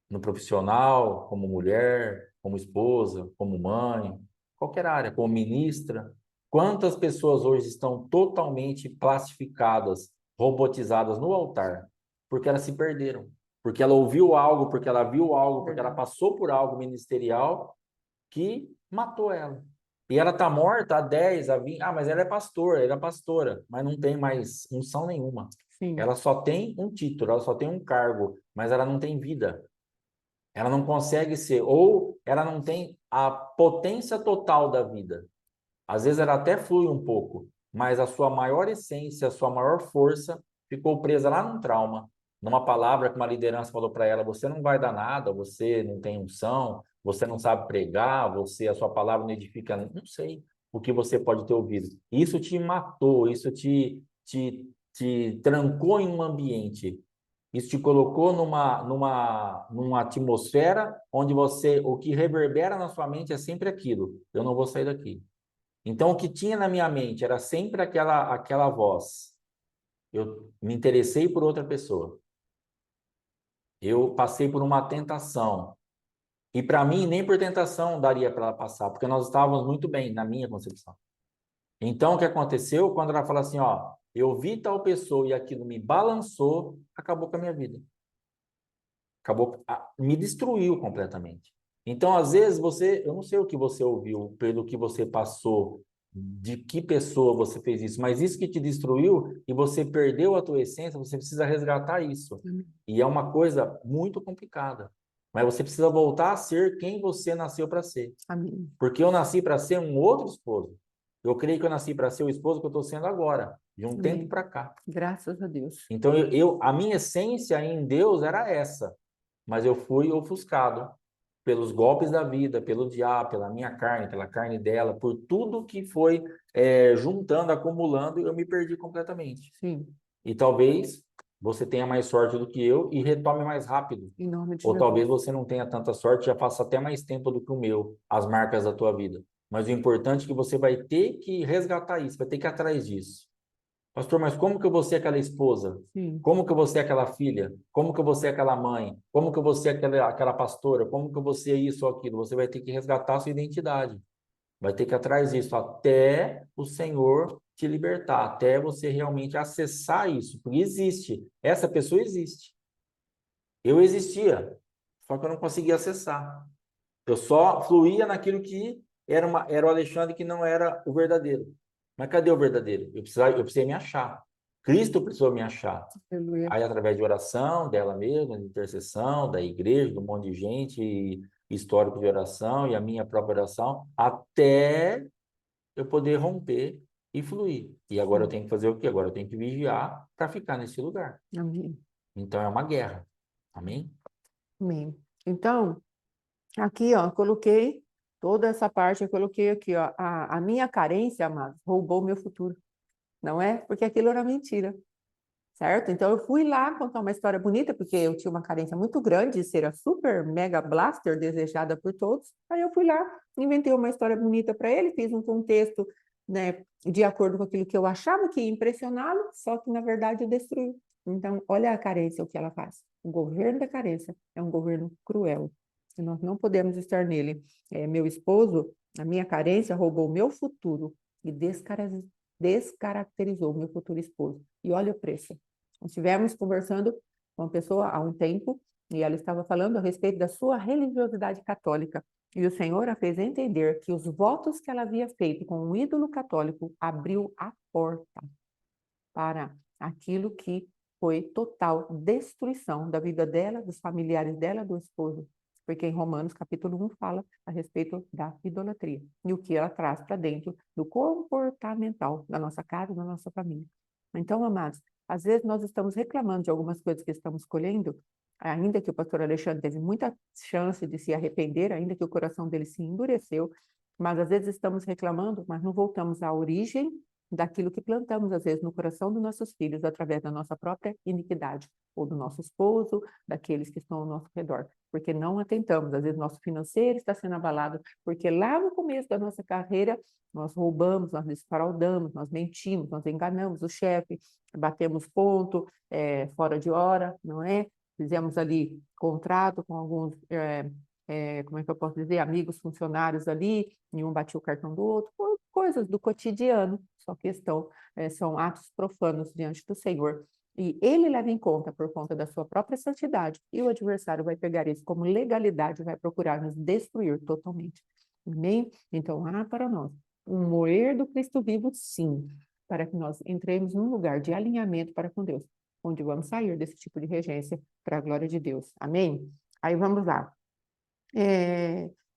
No profissional, como mulher, como esposa, como mãe, qualquer área, como ministra. Quantas pessoas hoje estão totalmente plastificadas, robotizadas no altar, porque elas se perderam, porque ela ouviu algo, porque ela viu algo, porque ela verdade. passou por algo ministerial que matou ela. E ela está morta há 10, há 20. Ah, mas ela é pastora, ela é pastora, mas não tem mais unção nenhuma. Sim, Ela só tem um título, ela só tem um cargo, mas ela não tem vida. Ela não consegue ser, ou ela não tem a potência total da vida. Às vezes ela até flui um pouco, mas a sua maior essência, a sua maior força ficou presa lá num trauma, numa palavra que uma liderança falou para ela: você não vai dar nada, você não tem unção, você não sabe pregar, a sua palavra não edifica, não sei o que você pode ter ouvido. Isso te matou, isso te trancou em um ambiente. Isso te colocou numa atmosfera onde o que reverbera na sua mente é sempre aquilo: eu não vou sair daqui. Então, o que tinha na minha mente era sempre aquela voz. Eu me interessei por outra pessoa. Eu passei por uma tentação. E para mim, nem por tentação daria para ela passar, porque nós estávamos muito bem, na minha concepção. Então, o que aconteceu? Quando ela fala assim, ó, eu vi tal pessoa e aquilo me balançou, acabou com a minha vida. Me destruiu completamente. Então, às vezes, eu não sei o que você ouviu, pelo que você passou, de que pessoa você fez isso, mas isso que te destruiu e você perdeu a tua essência, você precisa resgatar isso. E é uma coisa muito complicada. Mas você precisa voltar a ser quem você nasceu para ser. amém. Porque eu nasci para ser um outro esposo. Eu creio que eu nasci para ser o esposo que eu estou sendo agora, de um tempo Amém. para cá. Graças a Deus. Então, a minha essência em Deus era essa, mas eu fui ofuscado pelos golpes da vida, pelo diabo, pela minha carne, pela carne dela, por tudo que foi juntando, acumulando, eu me perdi completamente. Sim, E talvez você tenha mais sorte do que eu e retome mais rápido. em nome de Ou talvez Jesus. você não tenha tanta sorte, já faça até mais tempo do que o meu, as marcas da tua vida. Mas o importante é que você vai ter que resgatar isso, vai ter que ir atrás disso. Pastor, mas como que eu vou ser aquela esposa? Sim, Como que eu vou ser aquela filha? Como que eu vou ser aquela mãe? Como que eu vou ser aquela pastora? Como que eu vou ser isso ou aquilo? Você vai ter que resgatar a sua identidade. Vai ter que ir atrás disso até o Senhor te libertar, até você realmente acessar isso. Porque existe. Essa pessoa existe. Eu existia, só que eu não conseguia acessar. Eu só fluía naquilo que era o Alexandre que não era o verdadeiro. Mas cadê o verdadeiro? Eu precisei me achar. Cristo precisou me achar. aleluia. Aí, através de oração, dela mesma, de intercessão, da igreja, de um monte de gente, e histórico de oração e a minha própria oração, até eu poder romper e fluir. E agora eu Sim, tenho que fazer o quê? Agora eu tenho que vigiar para ficar nesse lugar. amém. Então é uma guerra. Amém? Amém. Então, aqui, ó, eu coloquei toda essa parte, eu coloquei aqui, ó, a minha carência, amados, roubou meu futuro, não é? Porque aquilo era mentira, certo? Então, eu fui lá contar uma história bonita, porque eu tinha uma carência muito grande de ser a super mega blaster desejada por todos. Aí eu fui lá, inventei uma história bonita para ele, fiz um contexto, né, de acordo com aquilo que eu achava que ia impressioná-lo, só que, na verdade, eu destruí. Então, olha a carência, o que ela faz. O governo da carência é um governo cruel. E nós não podemos estar nele. Meu esposo, a minha carência roubou o meu futuro e descaracterizou o meu futuro esposo. E olha o preço. Nós estivemos conversando com uma pessoa há um tempo e ela estava falando a respeito da sua religiosidade católica. E o Senhor a fez entender que os votos que ela havia feito com um ídolo católico abriu a porta para aquilo que foi total destruição da vida dela, dos familiares dela, do esposo. Porque em Romanos capítulo 1 fala a respeito da idolatria e o que ela traz para dentro do comportamental da nossa casa, da nossa família. Então, amados, às vezes nós estamos reclamando de algumas coisas que estamos colhendo, ainda que o pastor Alexandre teve muita chance de se arrepender, ainda que o coração dele se endureceu, Mas às vezes estamos reclamando, mas não voltamos à origem daquilo que plantamos, às vezes, no coração dos nossos filhos, através da nossa própria iniquidade, ou do nosso esposo, daqueles que estão ao nosso redor. Porque não atentamos, às vezes nosso financeiro está sendo abalado, porque lá no começo da nossa carreira, nós roubamos, nós desfraudamos, nós mentimos, nós enganamos o chefe, batemos ponto, fora de hora, não é? Fizemos ali contrato com alguns como é que eu posso dizer, amigos, funcionários ali, e um batia o cartão do outro, coisas do cotidiano, só questão, são atos profanos diante do Senhor. E ele leva em conta por conta da sua própria santidade, e o adversário vai pegar isso como legalidade e vai procurar nos destruir totalmente. Amém? Então, há para nós um moer do Cristo vivo, sim, para que nós entremos num lugar de alinhamento para com Deus, onde vamos sair desse tipo de regência para a glória de Deus. Amém? Aí vamos lá.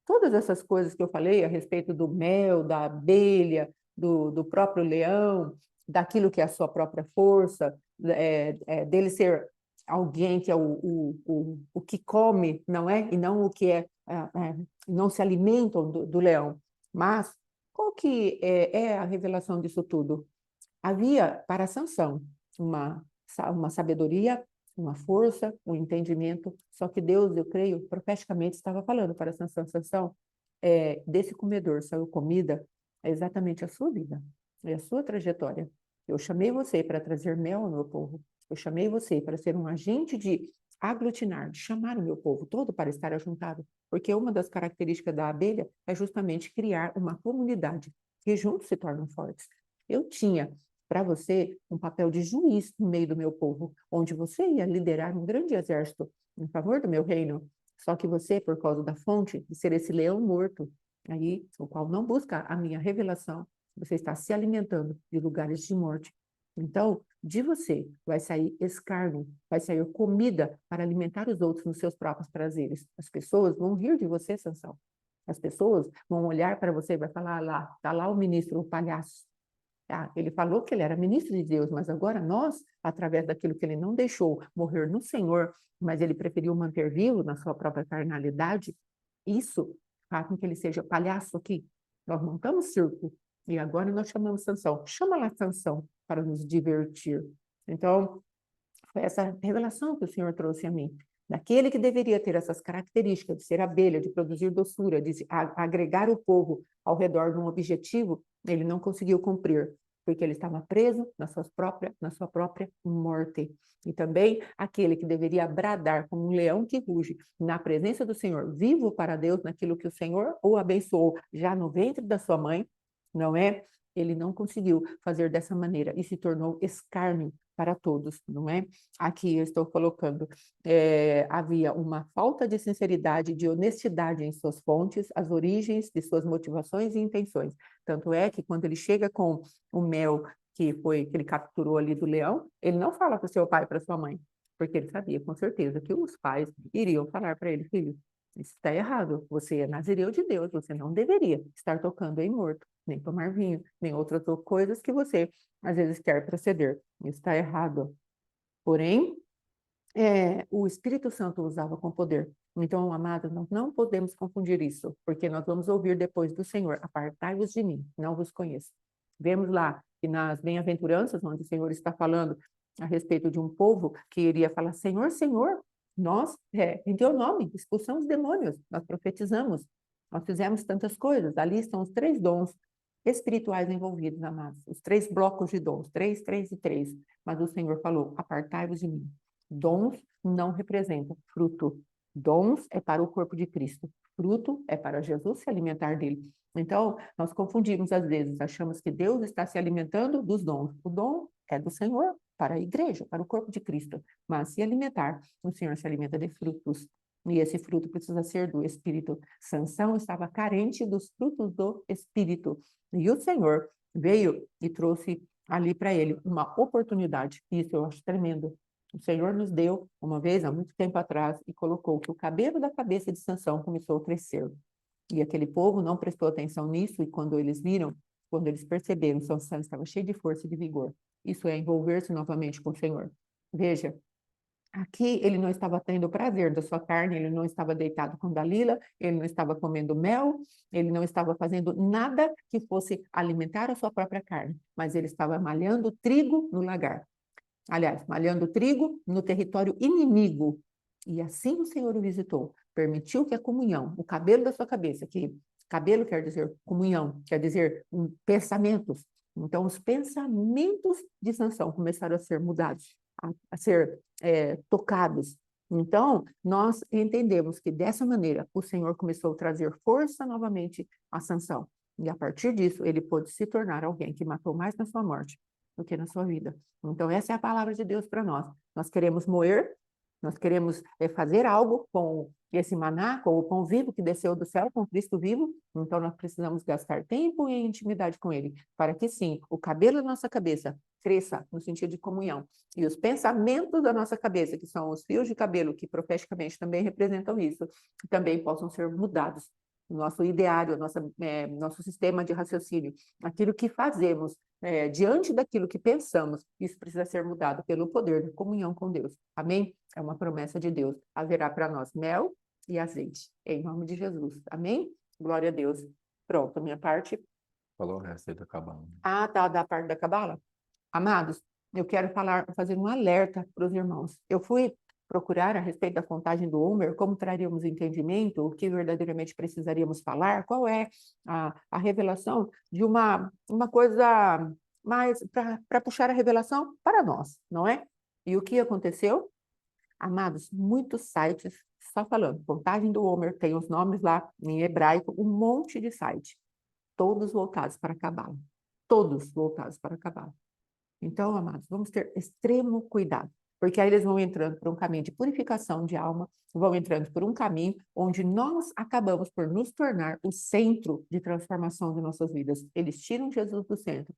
Todas essas coisas que eu falei a respeito do mel, da abelha, do próprio leão, daquilo que é a sua própria força, dele ser alguém que é o que come, não é? E não o que não se alimentam do leão. Mas qual que é a revelação disso tudo? Havia para Sansão uma sabedoria, uma força, um entendimento, só que Deus, eu creio, profeticamente estava falando para Sansão, Sansão, desse comedor saiu comida, é exatamente a sua vida, é a sua trajetória. Eu chamei você para trazer mel ao meu povo, eu chamei você para ser um agente de aglutinar, de chamar o meu povo todo para estar ajuntado, porque uma das características da abelha é justamente criar uma comunidade, que juntos se tornam fortes. Eu tinha para você um papel de juiz no meio do meu povo, onde você ia liderar um grande exército em favor do meu reino. Só que você, por causa da fonte de ser esse leão morto, aí, o qual não busca a minha revelação, você está se alimentando de lugares de morte. Então, de você vai sair escárnio, vai sair comida para alimentar os outros nos seus próprios prazeres. As pessoas vão rir de você, Sansão. As pessoas vão olhar para você e vai falar, lá, está lá o ministro, o palhaço. Ele falou que ele era ministro de Deus, mas agora nós, através daquilo que ele não deixou morrer no Senhor, mas ele preferiu manter vivo na sua própria carnalidade, isso faz com que ele seja palhaço aqui. Nós montamos circo e agora nós chamamos Sansão. Chama lá Sansão para nos divertir. Então, foi essa revelação que o Senhor trouxe a mim. Daquele que deveria ter essas características de ser abelha, de produzir doçura, de agregar o povo ao redor de um objetivo, ele não conseguiu cumprir, porque ele estava preso na sua própria morte. E também aquele que deveria bradar como um leão que ruge na presença do Senhor, vivo para Deus, naquilo que o Senhor o abençoou já no ventre da sua mãe, não é? Ele não conseguiu fazer dessa maneira e se tornou escárnio para todos, não é? Aqui eu estou colocando, havia uma falta de sinceridade, de honestidade em suas fontes, as origens de suas motivações e intenções. Tanto é que quando ele chega com o mel que ele capturou ali do leão, ele não fala para o seu pai e para sua mãe, porque ele sabia com certeza que os pais iriam falar para ele, filho, isso está errado, você é nazireu de Deus, você não deveria estar tocando em morto, nem tomar vinho, nem outras coisas que você às vezes quer proceder. Isso está errado. Porém, o Espírito Santo usava com poder. Então, amados, nós não podemos confundir isso, porque nós vamos ouvir depois do Senhor, apartai-vos de mim, não vos conheço. Vemos lá que nas bem-aventuranças, onde o Senhor está falando a respeito de um povo que iria falar, Senhor, Senhor, nós, em teu nome, expulsamos demônios, nós profetizamos, nós fizemos tantas coisas. Ali estão os 3 dons espirituais envolvidos, amados, os 3 blocos de dons, 3, 3 e 3. Mas o Senhor falou, apartai-vos de mim. Dons não representam fruto. Dons é para o corpo de Cristo. Fruto é para Jesus se alimentar dele. Então, nós confundimos às vezes, achamos que Deus está se alimentando dos dons. O dom é do Senhor para a igreja, para o corpo de Cristo. Mas se alimentar, o Senhor se alimenta de frutos. E esse fruto precisa ser do Espírito. Sansão estava carente dos frutos do Espírito. E o Senhor veio e trouxe ali para ele uma oportunidade. Isso eu acho tremendo. O Senhor nos deu, uma vez, há muito tempo atrás, e colocou que o cabelo da cabeça de Sansão começou a crescer. E aquele povo não prestou atenção nisso, e quando eles viram, quando eles perceberam, Sansão estava cheio de força e de vigor. Isso é envolver-se novamente com o Senhor. Veja, Aqui ele não estava tendo prazer da sua carne, ele não estava deitado com Dalila, ele não estava comendo mel, ele não estava fazendo nada que fosse alimentar a sua própria carne, mas ele estava malhando trigo no lagar. Aliás, malhando trigo no território inimigo. E assim o Senhor o visitou, permitiu que a comunhão, o cabelo da sua cabeça, que cabelo quer dizer comunhão, quer dizer pensamentos. Então, os pensamentos de Sansão começaram a ser mudados, a ser tocados. Então, nós entendemos que dessa maneira o Senhor começou a trazer força novamente a Sansão. E a partir disso, ele pôde se tornar alguém que matou mais na sua morte do que na sua vida. Então, essa é a palavra de Deus para nós. Nós queremos moer, nós queremos fazer algo com esse maná, com o pão vivo que desceu do céu, com Cristo vivo. Então, nós precisamos gastar tempo e intimidade com Ele, para que sim, o cabelo da nossa cabeça cresça no sentido de comunhão. E os pensamentos da nossa cabeça, que são os fios de cabelo, que profeticamente também representam isso, também possam ser mudados. Nosso ideário, nosso sistema de raciocínio, aquilo que fazemos, diante daquilo que pensamos, isso precisa ser mudado pelo poder da comunhão com Deus. Amém? É uma promessa de Deus. Haverá para nós mel e azeite, em nome de Jesus. Amém? Glória a Deus. Pronto, a minha parte. Falou o resto aí da cabana. Ah, tá, da parte da cabala? Amados, eu quero fazer um alerta para os irmãos. Eu fui procurar a respeito da contagem do Homer, como traríamos entendimento, o que verdadeiramente precisaríamos falar, qual é a revelação de uma coisa mais para puxar a revelação para nós, não é? E o que aconteceu? Amados, muitos sites só falando, contagem do Homer, tem os nomes lá em hebraico, um monte de site, todos voltados para a Cabala. Todos voltados para a Cabala. Então, amados, vamos ter extremo cuidado, porque aí eles vão entrando por um caminho de purificação de alma, vão entrando por um caminho onde nós acabamos por nos tornar o centro de transformação de nossas vidas. Eles tiram Jesus do centro,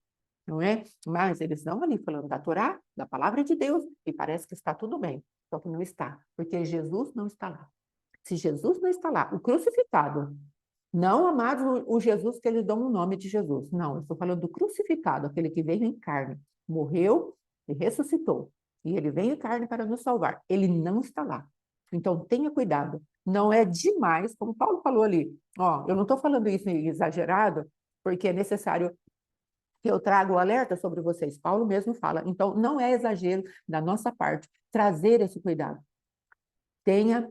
não é? Mas eles estão ali falando da Torá, da palavra de Deus, e parece que está tudo bem, só que não está, porque Jesus não está lá. Se Jesus não está lá, o crucificado, não, amados, o Jesus que eles dão o nome de Jesus. Não, eu estou falando do crucificado, aquele que veio em carne, morreu e ressuscitou. E ele veio em carne para nos salvar. Ele não está lá. Então, tenha cuidado. Não é demais, como Paulo falou ali. Ó, eu não estou falando isso exagerado, porque é necessário que eu traga o alerta sobre vocês. Paulo mesmo fala. Então, não é exagero da nossa parte trazer esse cuidado. Tenha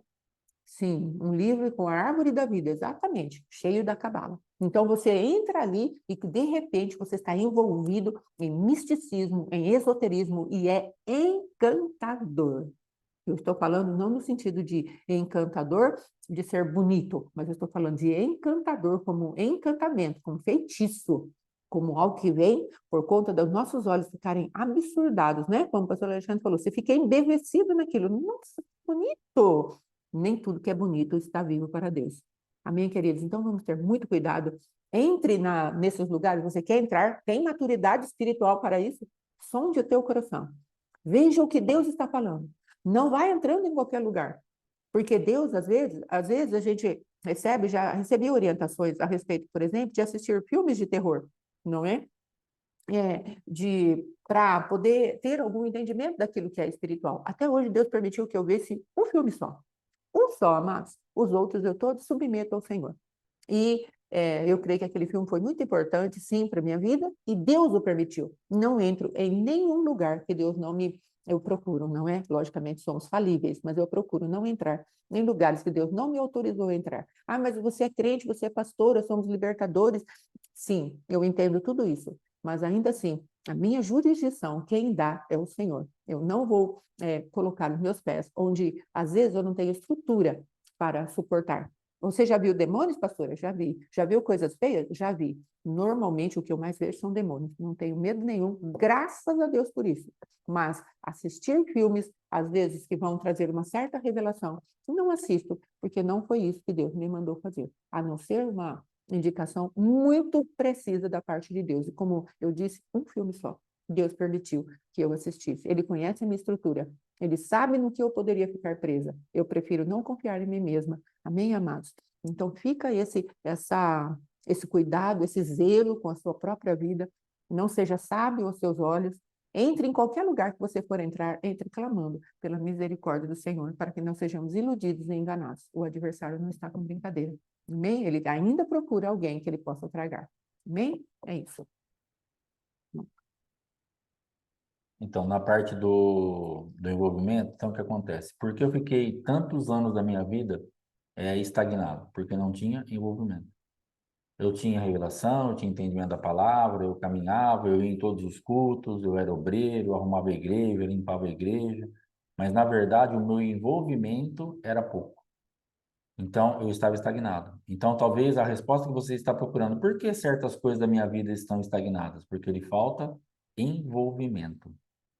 sim, um livro com a árvore da vida, exatamente, cheio da cabala. Então você entra ali e de repente você está envolvido em misticismo, em esoterismo e é encantador. Eu estou falando não no sentido de encantador, de ser bonito, mas eu estou falando de encantador como encantamento, como feitiço, como algo que vem por conta dos nossos olhos ficarem absurdados, né? Como o pastor Alexandre falou, você fica embevecido naquilo. Nossa, bonito! Nem tudo que é bonito está vivo para Deus. Amém, queridos? Então vamos ter muito cuidado. Entre nesses lugares, você quer entrar, tem maturidade espiritual para isso? Sonde o teu coração. Veja o que Deus está falando. Não vai entrando em qualquer lugar. Porque Deus, às vezes a gente já recebi orientações a respeito, por exemplo, de assistir filmes de terror, não é? Para poder ter algum entendimento daquilo que é espiritual. Até hoje Deus permitiu que eu visse um filme só. Um só, amados. Os outros eu todos submeto ao Senhor. E eu creio que aquele filme foi muito importante, sim, para a minha vida, e Deus o permitiu. Não entro em nenhum lugar que Deus não me... Eu procuro, não é? Logicamente, somos falíveis, mas eu procuro não entrar em lugares que Deus não me autorizou a entrar. Ah, mas você é crente, você é pastora, somos libertadores. Sim, eu entendo tudo isso, mas ainda assim, a minha jurisdição, quem dá é o Senhor. Eu não vou colocar os meus pés onde, às vezes, eu não tenho estrutura para suportar. Você já viu demônios, pastora? Já vi. Já viu coisas feias? Já vi. Normalmente, o que eu mais vejo são demônios. Não tenho medo nenhum, graças a Deus por isso. Mas assistir filmes, às vezes, que vão trazer uma certa revelação, não assisto, porque não foi isso que Deus me mandou fazer. A não ser uma indicação muito precisa da parte de Deus. E como eu disse, um filme só. Deus permitiu que eu assistisse. Ele conhece a minha estrutura. Ele sabe no que eu poderia ficar presa. Eu prefiro não confiar em mim mesma. Amém, amados? Então fica esse cuidado, esse zelo com a sua própria vida. Não seja sábio aos seus olhos. Entre em qualquer lugar que você for entrar, entre clamando pela misericórdia do Senhor, para que não sejamos iludidos e enganados. O adversário não está com brincadeira. Amém? Ele ainda procura alguém que ele possa tragar. Amém? É isso. Então, na parte do envolvimento, então o que acontece? Porque eu fiquei tantos anos da minha vida estagnado? Porque não tinha envolvimento. Eu tinha revelação, eu tinha entendimento da palavra, eu caminhava, eu ia em todos os cultos, eu era obreiro, eu arrumava a igreja, eu limpava a igreja, mas na verdade o meu envolvimento era pouco. Então eu estava estagnado. Então talvez a resposta que você está procurando, por que certas coisas da minha vida estão estagnadas? Porque lhe falta envolvimento.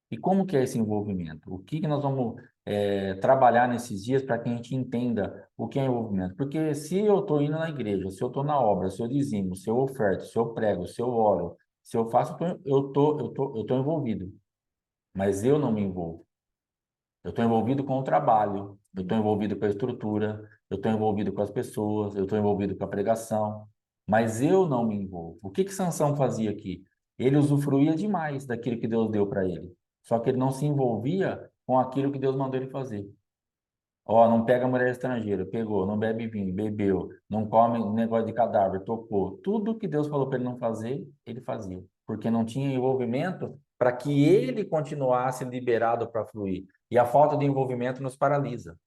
E como que é esse envolvimento? O que que nós vamos trabalhar nesses dias para que a gente entenda o que é envolvimento? Porque se eu estou indo na igreja, se eu estou na obra, se eu dizimo, se eu oferto, se eu prego, se eu oro, se eu faço, eu tô envolvido. Mas eu não me envolvo. Eu estou envolvido com o trabalho, eu estou envolvido com a estrutura, eu estou envolvido com as pessoas, eu estou envolvido com a pregação, mas eu não me envolvo. O que que Sansão fazia aqui? Ele usufruía demais daquilo que Deus deu para ele, só que ele não se envolvia com aquilo que Deus mandou ele fazer. Ó, não pega mulher estrangeira, pegou, não bebe vinho, bebeu, não come negócio de cadáver, tocou. Tudo que Deus falou para ele não fazer, ele fazia, porque não tinha envolvimento para que ele continuasse liberado para fluir. E a falta de envolvimento nos paralisa.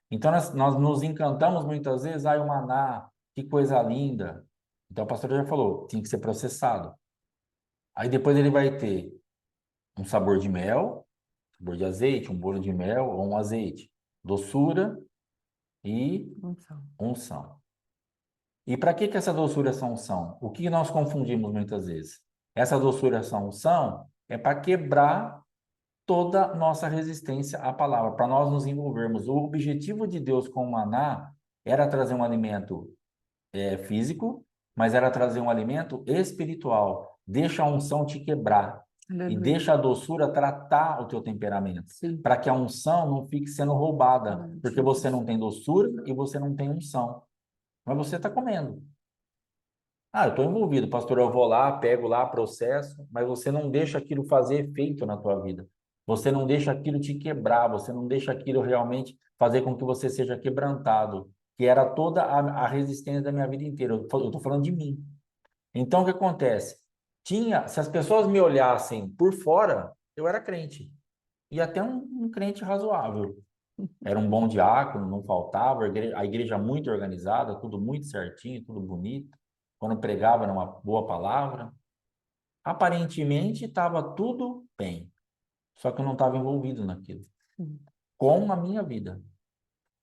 Então nós nos encantamos muitas vezes, ai, o maná, que coisa linda. Então o pastor já falou, tinha que ser processado. Aí depois ele vai ter um sabor de mel, sabor de azeite, um bolo de mel ou um azeite, doçura e Unção. unção. E para que que essa doçura, essa unção? O que nós confundimos muitas vezes? Essa doçura, essa unção é para quebrar toda nossa resistência à palavra, para nós nos envolvermos. O objetivo de Deus com o maná era trazer um alimento físico, mas era trazer um alimento espiritual. Deixa a unção te quebrar e Aleluia. deixa a doçura tratar o teu temperamento, Sim. para que a unção não fique sendo roubada, Amém, porque Jesus. você não tem doçura e você não tem unção, mas você está comendo. Ah, eu estou envolvido, pastor, eu vou lá, pego lá, processo, mas você não deixa aquilo fazer efeito na tua vida. Você não deixa aquilo te quebrar, você não deixa aquilo realmente fazer com que você seja quebrantado, que era toda a resistência da minha vida inteira. Eu estou falando de mim. Então, o que acontece? Se as pessoas me olhassem por fora, eu era crente. E até um crente razoável. Era um bom diácono, não faltava, a igreja muito organizada, tudo muito certinho, tudo bonito. Quando pregava, era uma boa palavra. Aparentemente estava tudo bem, só que eu não estava envolvido naquilo, com a minha vida,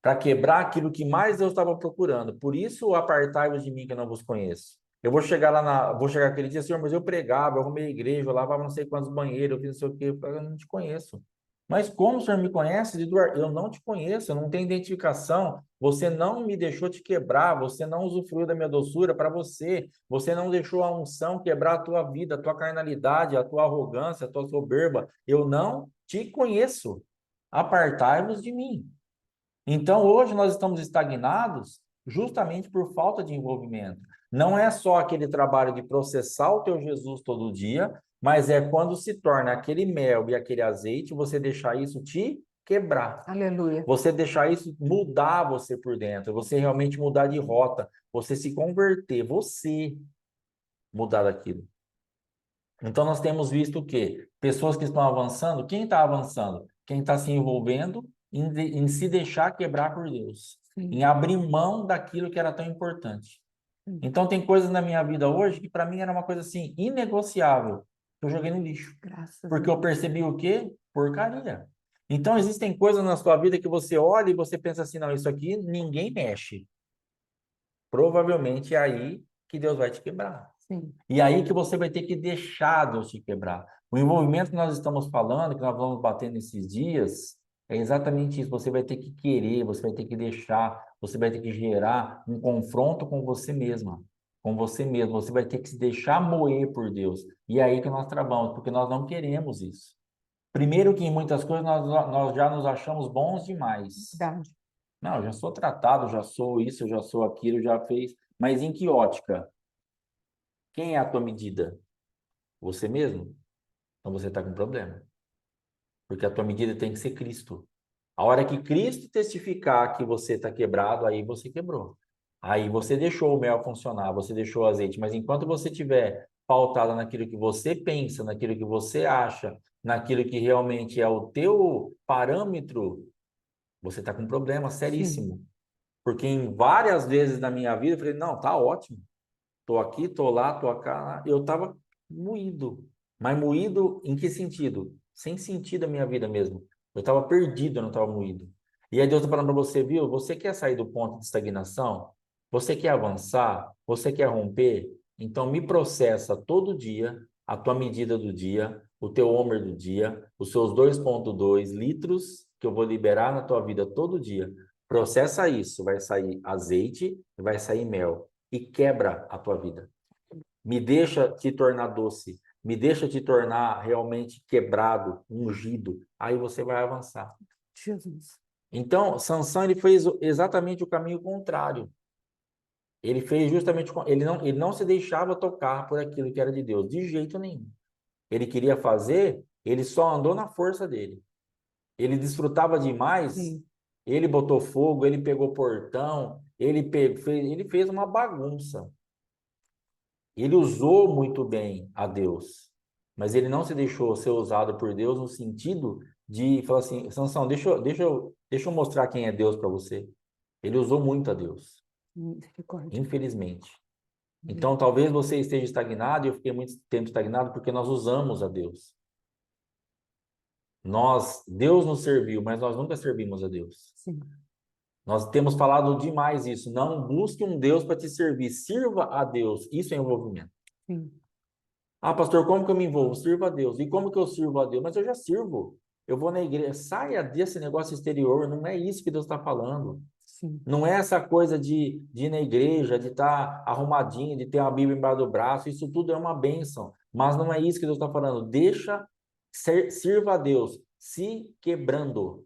para quebrar aquilo que mais eu estava procurando. Por isso, apartai-vos de mim que eu não vos conheço. Eu vou chegar aquele dia, Senhor, mas eu pregava, eu arrumei a igreja, eu lavava não sei quantos banheiros, eu fiz não sei o quê, eu não te conheço. Mas como o Senhor me conhece, Eduardo? Eu não te conheço, eu não tenho identificação. Você não me deixou te quebrar, você não usufruiu da minha doçura para você. Você não deixou a unção quebrar a tua vida, a tua carnalidade, a tua arrogância, a tua soberba. Eu não te conheço. Apartai-vos de mim. Então, hoje nós estamos estagnados justamente por falta de envolvimento. Não é só aquele trabalho de processar o teu Jesus todo dia, mas é quando se torna aquele mel e aquele azeite, você deixar isso te quebrar. Aleluia. Você deixar isso mudar você por dentro, você realmente mudar de rota, você se converter, você mudar daquilo. Então, nós temos visto o quê? Pessoas que estão avançando. Quem está avançando? Quem está se envolvendo em se deixar quebrar por Deus, Sim. em abrir mão daquilo que era tão importante. Sim. Então, tem coisas na minha vida hoje que para mim era uma coisa assim, inegociável. Eu joguei no lixo. Graças Porque a eu percebi o quê? Porcaria. Então, existem coisas na sua vida que você olha e você pensa assim, não, isso aqui ninguém mexe. Provavelmente é aí que Deus vai te quebrar. Sim. E aí que você vai ter que deixar Deus te quebrar. O envolvimento que nós estamos falando, que nós vamos bater nesses dias, é exatamente isso. Você vai ter que querer, você vai ter que deixar, você vai ter que gerar um confronto com você mesma, com você mesmo. Você vai ter que se deixar moer por Deus. E é aí que nós travamos, porque nós não queremos isso. Primeiro que em muitas coisas nós já nos achamos bons demais. Verdade. Não, eu já sou tratado, já sou isso, eu já sou aquilo, já fez. Mas em que ótica? Quem é a tua medida? Você mesmo? Então você está com problema. Porque a tua medida tem que ser Cristo. A hora que Cristo testificar que você está quebrado, aí você quebrou. Aí você deixou o mel funcionar, você deixou o azeite. Mas enquanto você estiver pautado naquilo que você pensa, naquilo que você acha, naquilo que realmente é o teu parâmetro, você está com um problema Sim, seríssimo. Porque em várias vezes na minha vida eu falei, não, tá ótimo. Tô aqui, tô lá, tô cá. Eu tava moído. Mas moído em que sentido? Sem sentido a minha vida mesmo. Eu tava perdido, eu não tava moído. E aí Deus tá falando para você, viu? Você quer sair do ponto de estagnação? Você quer avançar? Você quer romper? Então me processa todo dia a tua medida do dia, o teu homer do dia, os seus 2,2 litros que eu vou liberar na tua vida todo dia. Processa isso, vai sair azeite, vai sair mel e quebra a tua vida. Me deixa te tornar doce, me deixa te tornar realmente quebrado, ungido. Aí você vai avançar. Jesus. Então, Sansão ele fez exatamente o caminho contrário. Ele fez justamente, ele não se deixava tocar por aquilo que era de Deus, de jeito nenhum. Ele queria fazer, ele só andou na força dele. Ele desfrutava demais, Sim, ele botou fogo, ele pegou portão, ele fez uma bagunça. Ele usou muito bem a Deus, mas ele não se deixou ser usado por Deus no sentido de falar assim, Sansão, deixa eu mostrar quem é Deus para você. Ele usou muito a Deus, misericórdia. infelizmente. Então, talvez você esteja estagnado, e eu fiquei muito tempo estagnado porque nós usamos a Deus. Deus nos serviu, mas nós nunca servimos a Deus. Sim, Nós temos falado demais isso. Não busque um Deus para te servir, sirva a Deus. Isso é envolvimento. sim, Ah, pastor, como que eu me envolvo? Sirvo a Deus. E como que eu sirvo a Deus? Mas eu já sirvo. Eu vou na igreja. Saia desse negócio exterior. Não é isso que Deus está falando. sim, Não é essa coisa de ir na igreja, de estar arrumadinho, de ter uma Bíblia embaixo do braço. Isso tudo é uma bênção. Mas não é isso que Deus está falando. Sirva a Deus se quebrando.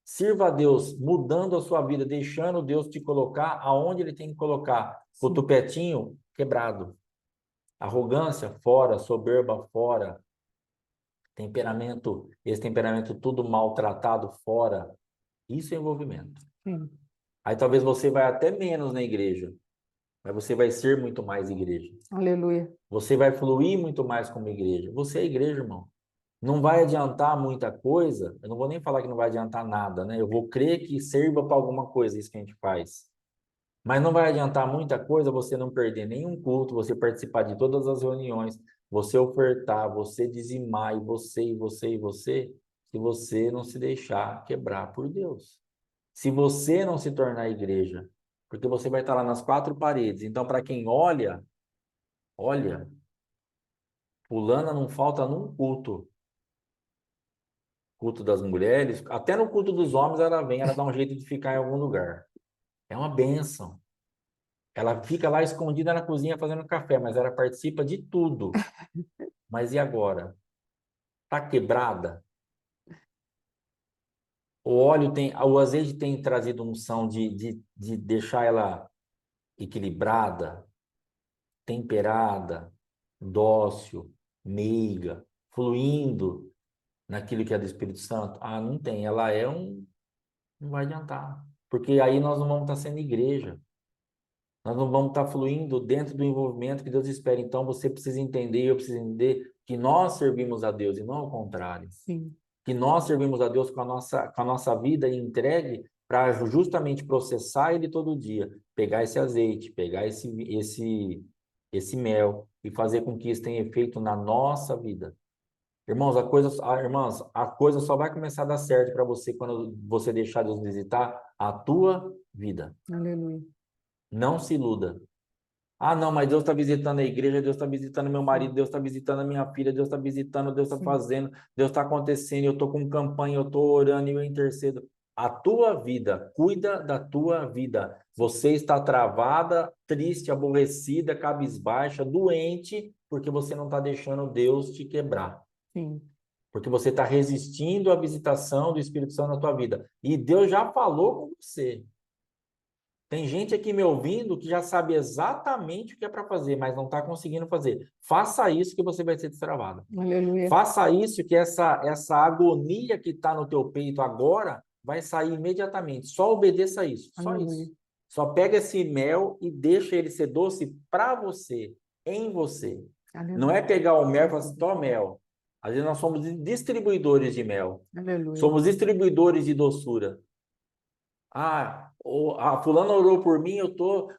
Sirva a Deus mudando a sua vida, deixando Deus te colocar aonde Ele tem que colocar. O sim, tupetinho quebrado. Arrogância fora, soberba fora, esse temperamento tudo maltratado fora. Isso é envolvimento. sim. Aí talvez você vai até menos na igreja, mas você vai ser muito mais igreja. Aleluia. Você vai fluir muito mais como igreja. Você é igreja, irmão. Não vai adiantar muita coisa. Eu não vou nem falar que não vai adiantar nada, né? Eu vou crer que sirva para alguma coisa isso que a gente faz. Mas não vai adiantar muita coisa você não perder nenhum culto, você participar de todas as reuniões, você ofertar, você dizimar, e você, se você não se deixar quebrar por Deus. Se você não se tornar igreja, porque você vai estar lá nas quatro paredes. Então, para quem olha, olha, fulana não falta num culto. Culto das mulheres, até no culto dos homens ela vem, ela dá um jeito de ficar em algum lugar. É uma bênção. Ela fica lá escondida na cozinha fazendo café, mas ela participa de tudo. Mas e agora? Tá quebrada? O azeite tem trazido unção de deixar ela equilibrada, temperada, dócil, meiga, fluindo naquilo que é do Espírito Santo? Ah, não tem. Não vai adiantar. Porque aí nós não vamos estar sendo igreja. Nós não vamos estar fluindo dentro do envolvimento que Deus espera. Então você precisa entender, eu preciso entender que nós servimos a Deus e não ao contrário. Sim, Que nós servimos a Deus com a nossa vida entregue para justamente processar Ele todo dia, pegar esse azeite, pegar esse mel e fazer com que isso tenha efeito na nossa vida. Irmãos, a coisa só vai começar a dar certo para você quando você deixar Deus visitar a tua vida. aleluia. Não se iluda. Ah, não, mas Deus está visitando a igreja, Deus está visitando meu marido, Sim, Deus está visitando a minha filha, Deus está visitando, Deus está sim, fazendo, Deus está acontecendo, eu estou com campanha, eu estou orando e eu intercedo. A tua vida, cuida da tua vida. Você está travada, triste, aborrecida, cabisbaixa, doente, porque você não está deixando Deus te quebrar. sim, Porque você está resistindo à visitação do Espírito Santo na tua vida. E Deus já falou com você. Tem gente aqui me ouvindo que já sabe exatamente o que é para fazer, mas não está conseguindo fazer. Faça isso que você vai ser destravado. Aleluia. Faça isso que essa agonia que está no teu peito agora vai sair imediatamente. Só obedeça a isso, só Aleluia. isso. Só pega esse mel e deixa ele ser doce para você, em você. Não Aleluia. é pegar o mel e falar assim, toma mel. Às vezes nós somos distribuidores de mel. Aleluia. Somos distribuidores de doçura. A fulana orou por mim,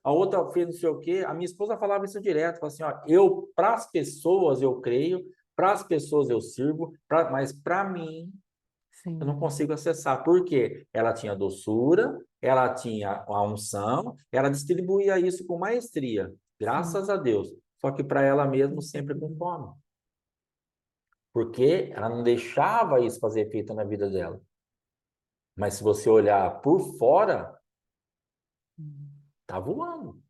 a outra fez não sei o quê. A minha esposa falava isso direto, falava assim, ó, para as pessoas eu creio, para as pessoas eu sirvo, mas para mim eu Sim. não consigo acessar. Por quê? Ela tinha doçura, ela tinha a unção, ela distribuía isso com maestria, Sim. graças a Deus. Só que para ela mesma sempre com fome. Porque ela não deixava isso fazer efeito na vida dela. Mas se você olhar por fora, tá voando.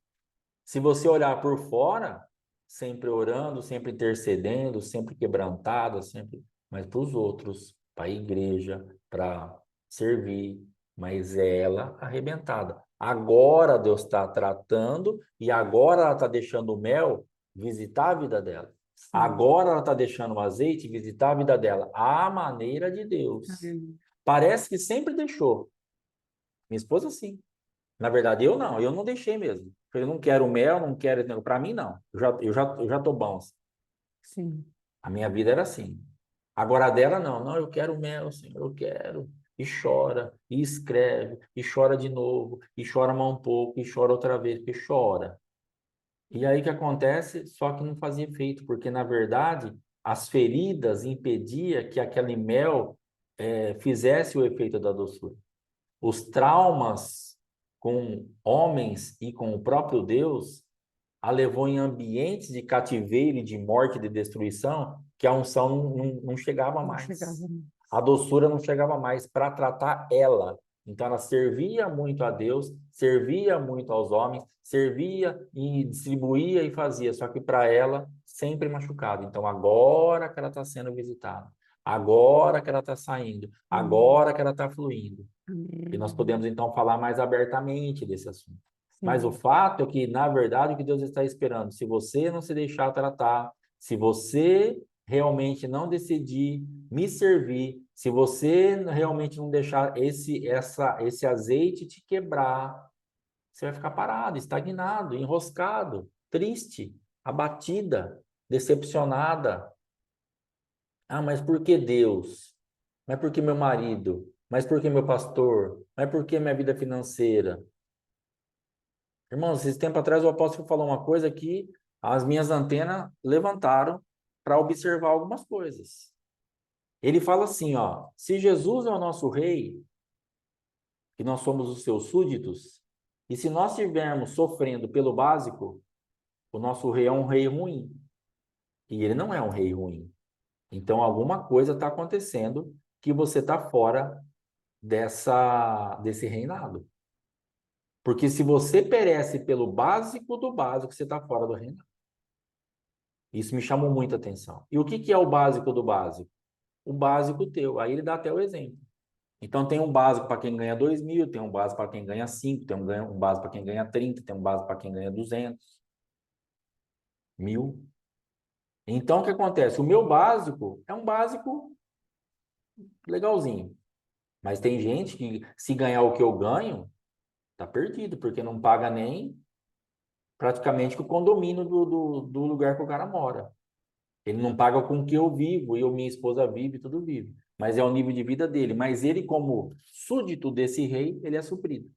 Se você olhar por fora, sempre orando, sempre intercedendo, sempre quebrantada, sempre, mas para os outros, para a igreja, para servir, mas ela arrebentada. Agora Deus está tratando e agora ela está deixando o mel visitar a vida dela. Sim. Agora ela está deixando o azeite visitar a vida dela. À maneira de Deus. Aleluia. Parece que sempre deixou. Minha esposa, sim. Na verdade, eu não deixei mesmo. Eu não quero mel, não quero. Para mim, não. Eu já tô bom. Sim. A minha vida era assim. Agora a dela, não. Não, eu quero mel, Senhor, eu quero. E chora, e escreve, e chora de novo, e chora mais um pouco, e chora outra vez, e chora. E aí o que acontece? Só que não fazia efeito, porque na verdade as feridas impedia que aquele mel fizesse o efeito da doçura. Os traumas com homens e com o próprio Deus a levou em ambientes de cativeiro, de morte, de destruição, que a unção não chegava Não chegava. mais. A doçura não chegava mais para tratar ela. Então, ela servia muito a Deus, servia muito aos homens, servia e distribuía e fazia, só que para ela, sempre machucada. Então, agora que ela está sendo visitada, agora que ela está saindo, Amém. agora que ela está fluindo. E nós Amém. podemos, então, falar mais abertamente desse assunto. Mas o Sim. fato é que, na verdade, o que Deus está esperando, se você não se deixar tratar, se você realmente não decidir me servir, se você realmente não deixar esse azeite te quebrar, você vai ficar parado, estagnado, enroscado, triste, abatida, decepcionada. Ah, mas por que Deus? Mas por que meu marido? Mas por que meu pastor? Mas por que minha vida financeira? Irmãos, esse tempo atrás o apóstolo falou uma coisa que as minhas antenas levantaram para observar algumas coisas. Ele fala assim, ó, se Jesus é o nosso rei, e nós somos os seus súditos, e se nós estivermos sofrendo pelo básico, o nosso rei é um rei ruim. E ele não é um rei ruim. Então, alguma coisa está acontecendo que você está fora desse reinado. Porque se você perece pelo básico do básico, você está fora do reinado. Isso me chamou muita atenção. E o que que é o básico do básico? O básico teu. Aí ele dá até o exemplo. Então tem um básico para quem ganha 2.000, tem um básico para quem ganha 5, tem um básico para quem ganha 30, tem um básico para quem ganha 200.000. Então o que acontece? O meu básico é um básico legalzinho. Mas tem gente que, se ganhar o que eu ganho, tá perdido, porque não paga nem praticamente o condomínio do lugar que o cara mora. Ele não paga com o que eu vivo, eu, minha esposa vive, tudo vive. Mas é o nível de vida dele. Mas ele, como súdito desse rei, ele é suprido.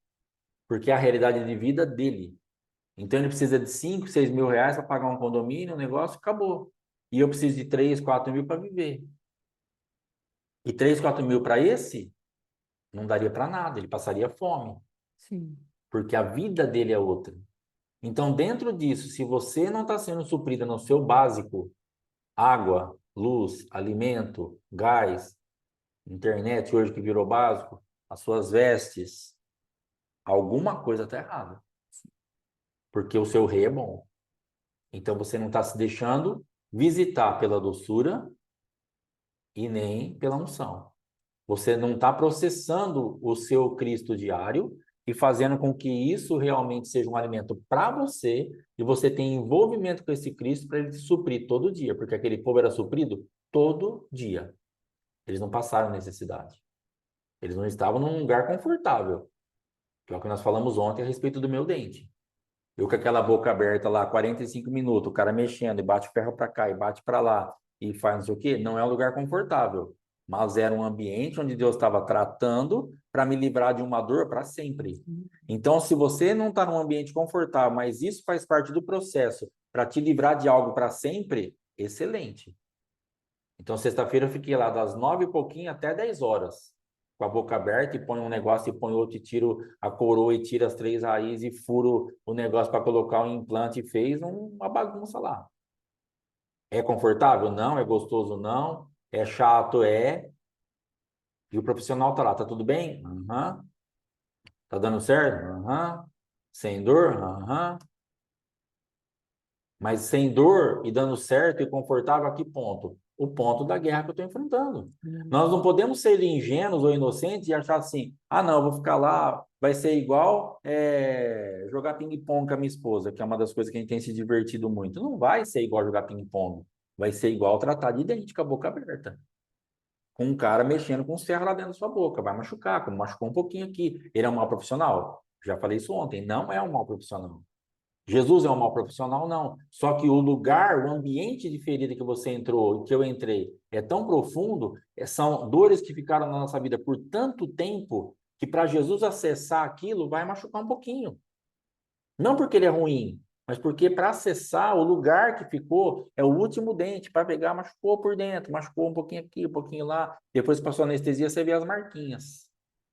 Porque é a realidade de vida dele. Então ele precisa de 5, 6 mil reais para pagar um condomínio, um negócio, acabou. E eu preciso de 3, 4 mil para viver. E 3, 4 mil para esse, não daria para nada, ele passaria fome. Sim. Porque a vida dele é outra. Então, dentro disso, se você não está sendo suprida no seu básico, água, luz, alimento, gás, internet hoje que virou básico, as suas vestes, alguma coisa está errada. Porque o seu rei é bom. Então você não está se deixando visitar pela doçura e nem pela unção. Você não está processando o seu Cristo diário e fazendo com que isso realmente seja um alimento para você e você tenha envolvimento com esse Cristo para ele te suprir todo dia, porque aquele povo era suprido todo dia. Eles não passaram necessidade. Eles não estavam num lugar confortável, que é o que nós falamos ontem a respeito do meu dente. Eu com aquela boca aberta lá, 45 minutos, o cara mexendo, e bate ferro para cá, e bate para lá, e faz não sei o quê, não é um lugar confortável. Mas era um ambiente onde Deus estava tratando para me livrar de uma dor para sempre. Então, se você não está num ambiente confortável, mas isso faz parte do processo para te livrar de algo para sempre, excelente. Então, sexta-feira eu fiquei lá das 9 e pouquinho até 10 horas, com a boca aberta, e põe um negócio, e põe outro, e tiro a coroa, e tira as 3 raízes, e furo o negócio para colocar um implante, e fez uma bagunça lá. É confortável? Não. É gostoso? Não. É chato? É. E o profissional tá lá, tá tudo bem? Aham. Tá dando certo? Aham. Sem dor? Aham. Mas sem dor e dando certo e confortável a que ponto? O ponto da guerra que eu estou enfrentando. Nós não podemos ser ingênuos ou inocentes e achar assim, ah, não, eu vou ficar lá, vai ser igual jogar ping-pong com a minha esposa, que é uma das coisas que a gente tem se divertido muito. Não vai ser igual jogar ping-pong. Vai ser igual tratar de dente com a boca aberta. Com um cara mexendo com os ferros lá dentro da sua boca. Vai machucar, como machucou um pouquinho aqui. Ele é um mau profissional? Já falei isso ontem. Não é um mau profissional. Jesus é um mau profissional? Não. Só que o lugar, o ambiente de ferida que você entrou, que eu entrei, é tão profundo, são dores que ficaram na nossa vida por tanto tempo, que para Jesus acessar aquilo vai machucar um pouquinho. Não porque ele é ruim, mas porque para acessar o lugar que ficou, é o último dente, para pegar, machucou por dentro, machucou um pouquinho aqui, um pouquinho lá. Depois passou a anestesia, você vê as marquinhas.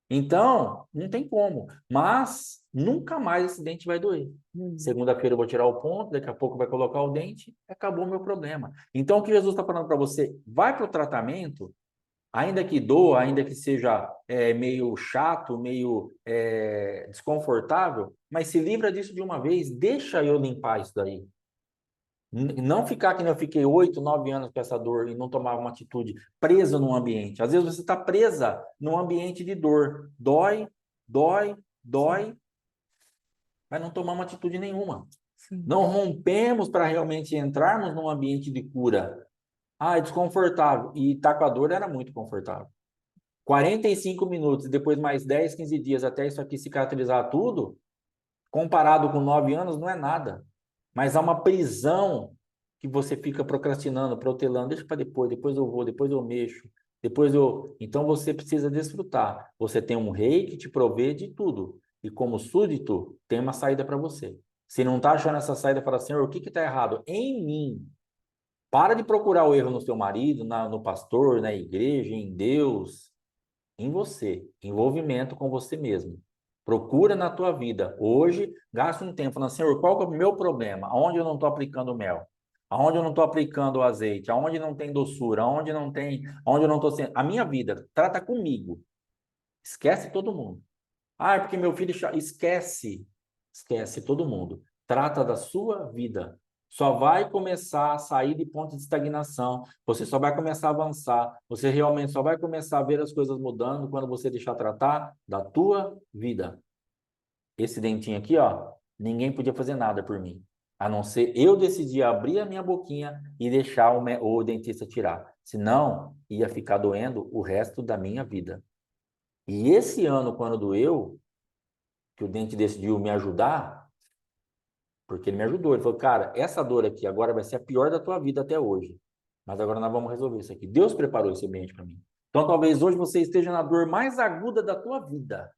Então, não tem como. Mas nunca mais esse dente vai doer. Segunda-feira eu vou tirar o ponto, daqui a pouco vai colocar o dente, acabou o meu problema. Então, o que Jesus está falando para você? Vai para o tratamento, ainda que doa, ainda que seja meio chato, meio desconfortável, mas se livra disso de uma vez, deixa eu limpar isso daí. Não ficar que nem eu fiquei 8, 9 anos com essa dor e não tomar uma atitude, preso num ambiente. Às vezes você está presa num ambiente de dor. Dói, dói, dói, mas não tomar uma atitude nenhuma. Sim. Não rompemos para realmente entrarmos num ambiente de cura. Ah, é desconfortável. E estar com a dor era muito confortável. 45 minutos, depois mais 10, 15 dias até isso aqui cicatrizar tudo, comparado com 9 anos, não é nada. Mas há uma prisão que você fica procrastinando, protelando, deixa para depois eu vou, depois eu mexo, depois eu. Então você precisa desfrutar. Você tem um rei que te provê de tudo. E como súdito, tem uma saída para você. Se não está achando essa saída, fala, Senhor, o que está errado? Em mim. Para de procurar o erro no seu marido, no pastor, na igreja, em Deus, em você. Envolvimento com você mesmo. Procura na tua vida. Hoje, gasta um tempo falando, Senhor, qual que é o meu problema? Aonde eu não estou aplicando mel? Aonde eu não estou aplicando o azeite? Aonde não tem doçura? Aonde não tem, aonde eu não estou sendo. A minha vida, trata comigo. Esquece todo mundo. Ah, é porque meu filho. Esquece. Esquece todo mundo. Trata da sua vida. Só vai começar a sair de ponto de estagnação. Você só vai começar a avançar. Você realmente só vai começar a ver as coisas mudando quando você deixar tratar da tua vida. Esse dentinho aqui, ó, ninguém podia fazer nada por mim. A não ser eu decidir abrir a minha boquinha e deixar o dentista tirar. Senão, ia ficar doendo o resto da minha vida. E esse ano, quando doeu, que o dente decidiu me ajudar, porque ele me ajudou. Ele falou, cara, essa dor aqui agora vai ser a pior da tua vida até hoje. Mas agora nós vamos resolver isso aqui. Deus preparou esse ambiente para mim. Então, talvez hoje você esteja na dor mais aguda da tua vida,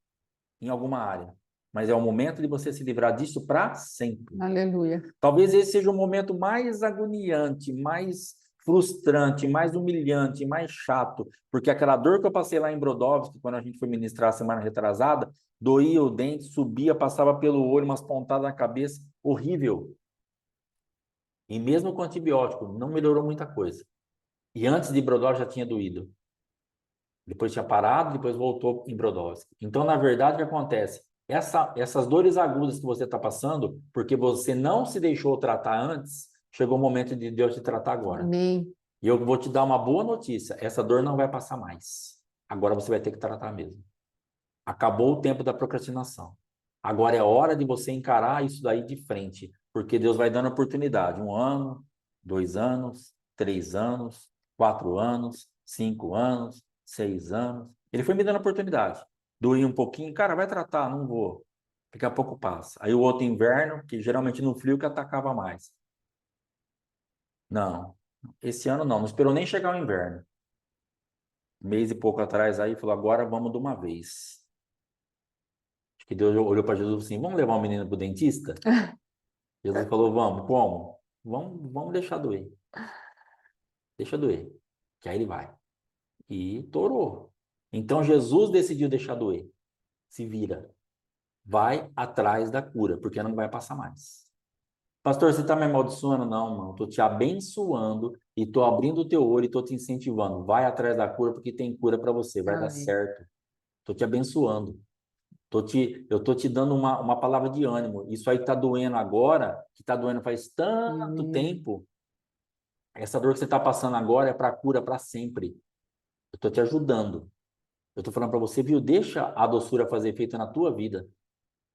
em alguma área. Mas é o momento de você se livrar disso para sempre. Aleluia. Talvez esse seja o momento mais agoniante, mais frustrante, mais humilhante, mais chato, porque aquela dor que eu passei lá em Brodowski, quando a gente foi ministrar a semana retrasada, doía o dente, subia, passava pelo olho, umas pontadas na cabeça, horrível. E mesmo com antibiótico, não melhorou muita coisa. E antes de Brodowski já tinha doído. Depois tinha parado, depois voltou em Brodowski. Então, na verdade, o que acontece? Essas dores agudas que você está passando, porque você não se deixou tratar antes, chegou o momento de Deus te tratar agora. Amém. E eu vou te dar uma boa notícia: essa dor não vai passar mais. Agora você vai ter que tratar mesmo. Acabou o tempo da procrastinação. Agora é hora de você encarar isso daí de frente, porque Deus vai dando oportunidade. 1 ano, 2 anos, 3 anos, 4 anos, 5 anos, 6 anos. Ele foi me dando oportunidade. Doía um pouquinho, cara, vai tratar, não vou. Daqui a pouco passa. Aí o outro inverno, que geralmente no frio que atacava mais. Não, esse ano não esperou nem chegar o inverno. Mês e pouco atrás aí falou, agora vamos de uma vez. Acho que Deus olhou para Jesus e falou assim, vamos levar o menino para o dentista? Jesus falou, vamos, como? Vamos deixar doer. Deixa doer. Que aí ele vai. E torou. Então Jesus decidiu deixar doer. Se vira. Vai atrás da cura, porque não vai passar mais. Pastor, você está me amaldiçoando? Não, mano. Estou te abençoando e estou abrindo o teu olho e estou te incentivando. Vai atrás da cura, porque tem cura para você. Vai dar Amém. certo. Estou te abençoando. Eu tô te dando uma palavra de ânimo. Isso aí que tá doendo agora, que tá doendo faz tanto Isso. tempo, essa dor que você está passando agora é para cura para sempre. Eu estou te ajudando. Eu estou falando para você, viu? Deixa a doçura fazer efeito na tua vida.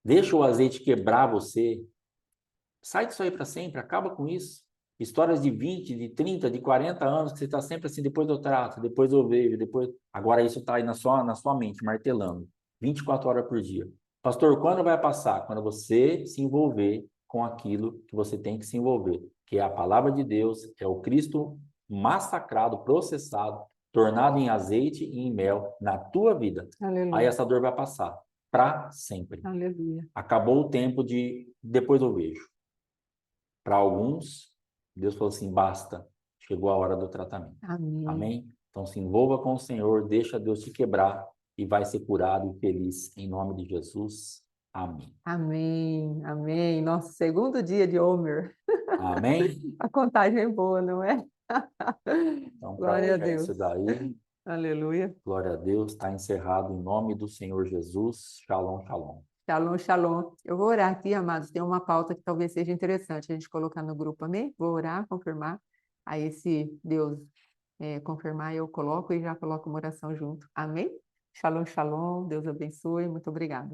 Deixa o azeite quebrar você. Sai disso aí para sempre, acaba com isso. Histórias de 20, de 30, de 40 anos que você está sempre assim, depois eu trato, depois eu vejo, depois. Agora isso está aí na sua mente, martelando. 24 horas por dia. Pastor, quando vai passar? Quando você se envolver com aquilo que você tem que se envolver, que é a palavra de Deus, é o Cristo massacrado, processado, tornado em azeite e em mel na tua vida. Aí Aleluia. essa dor vai passar para sempre. Aleluia. Acabou o tempo de depois eu vejo. Para alguns, Deus falou assim: basta, chegou a hora do tratamento. Amém. Amém? Então se envolva com o Senhor, deixa Deus te quebrar e vai ser curado e feliz em nome de Jesus. Amém. Amém. Amém. Nosso segundo dia de Homer. Amém? A contagem é boa, não é? Então, para Glória a hoje é Deus. isso daí. Aleluia. Glória a Deus. Está encerrado em nome do Senhor Jesus. Shalom, shalom. Shalom, shalom. Eu vou orar aqui, amados. Tem uma pauta que talvez seja interessante a gente colocar no grupo, amém? Vou orar, confirmar. Aí, se Deus confirmar, eu coloco e já coloco uma oração junto. Amém? Shalom, shalom. Deus abençoe. Muito obrigada.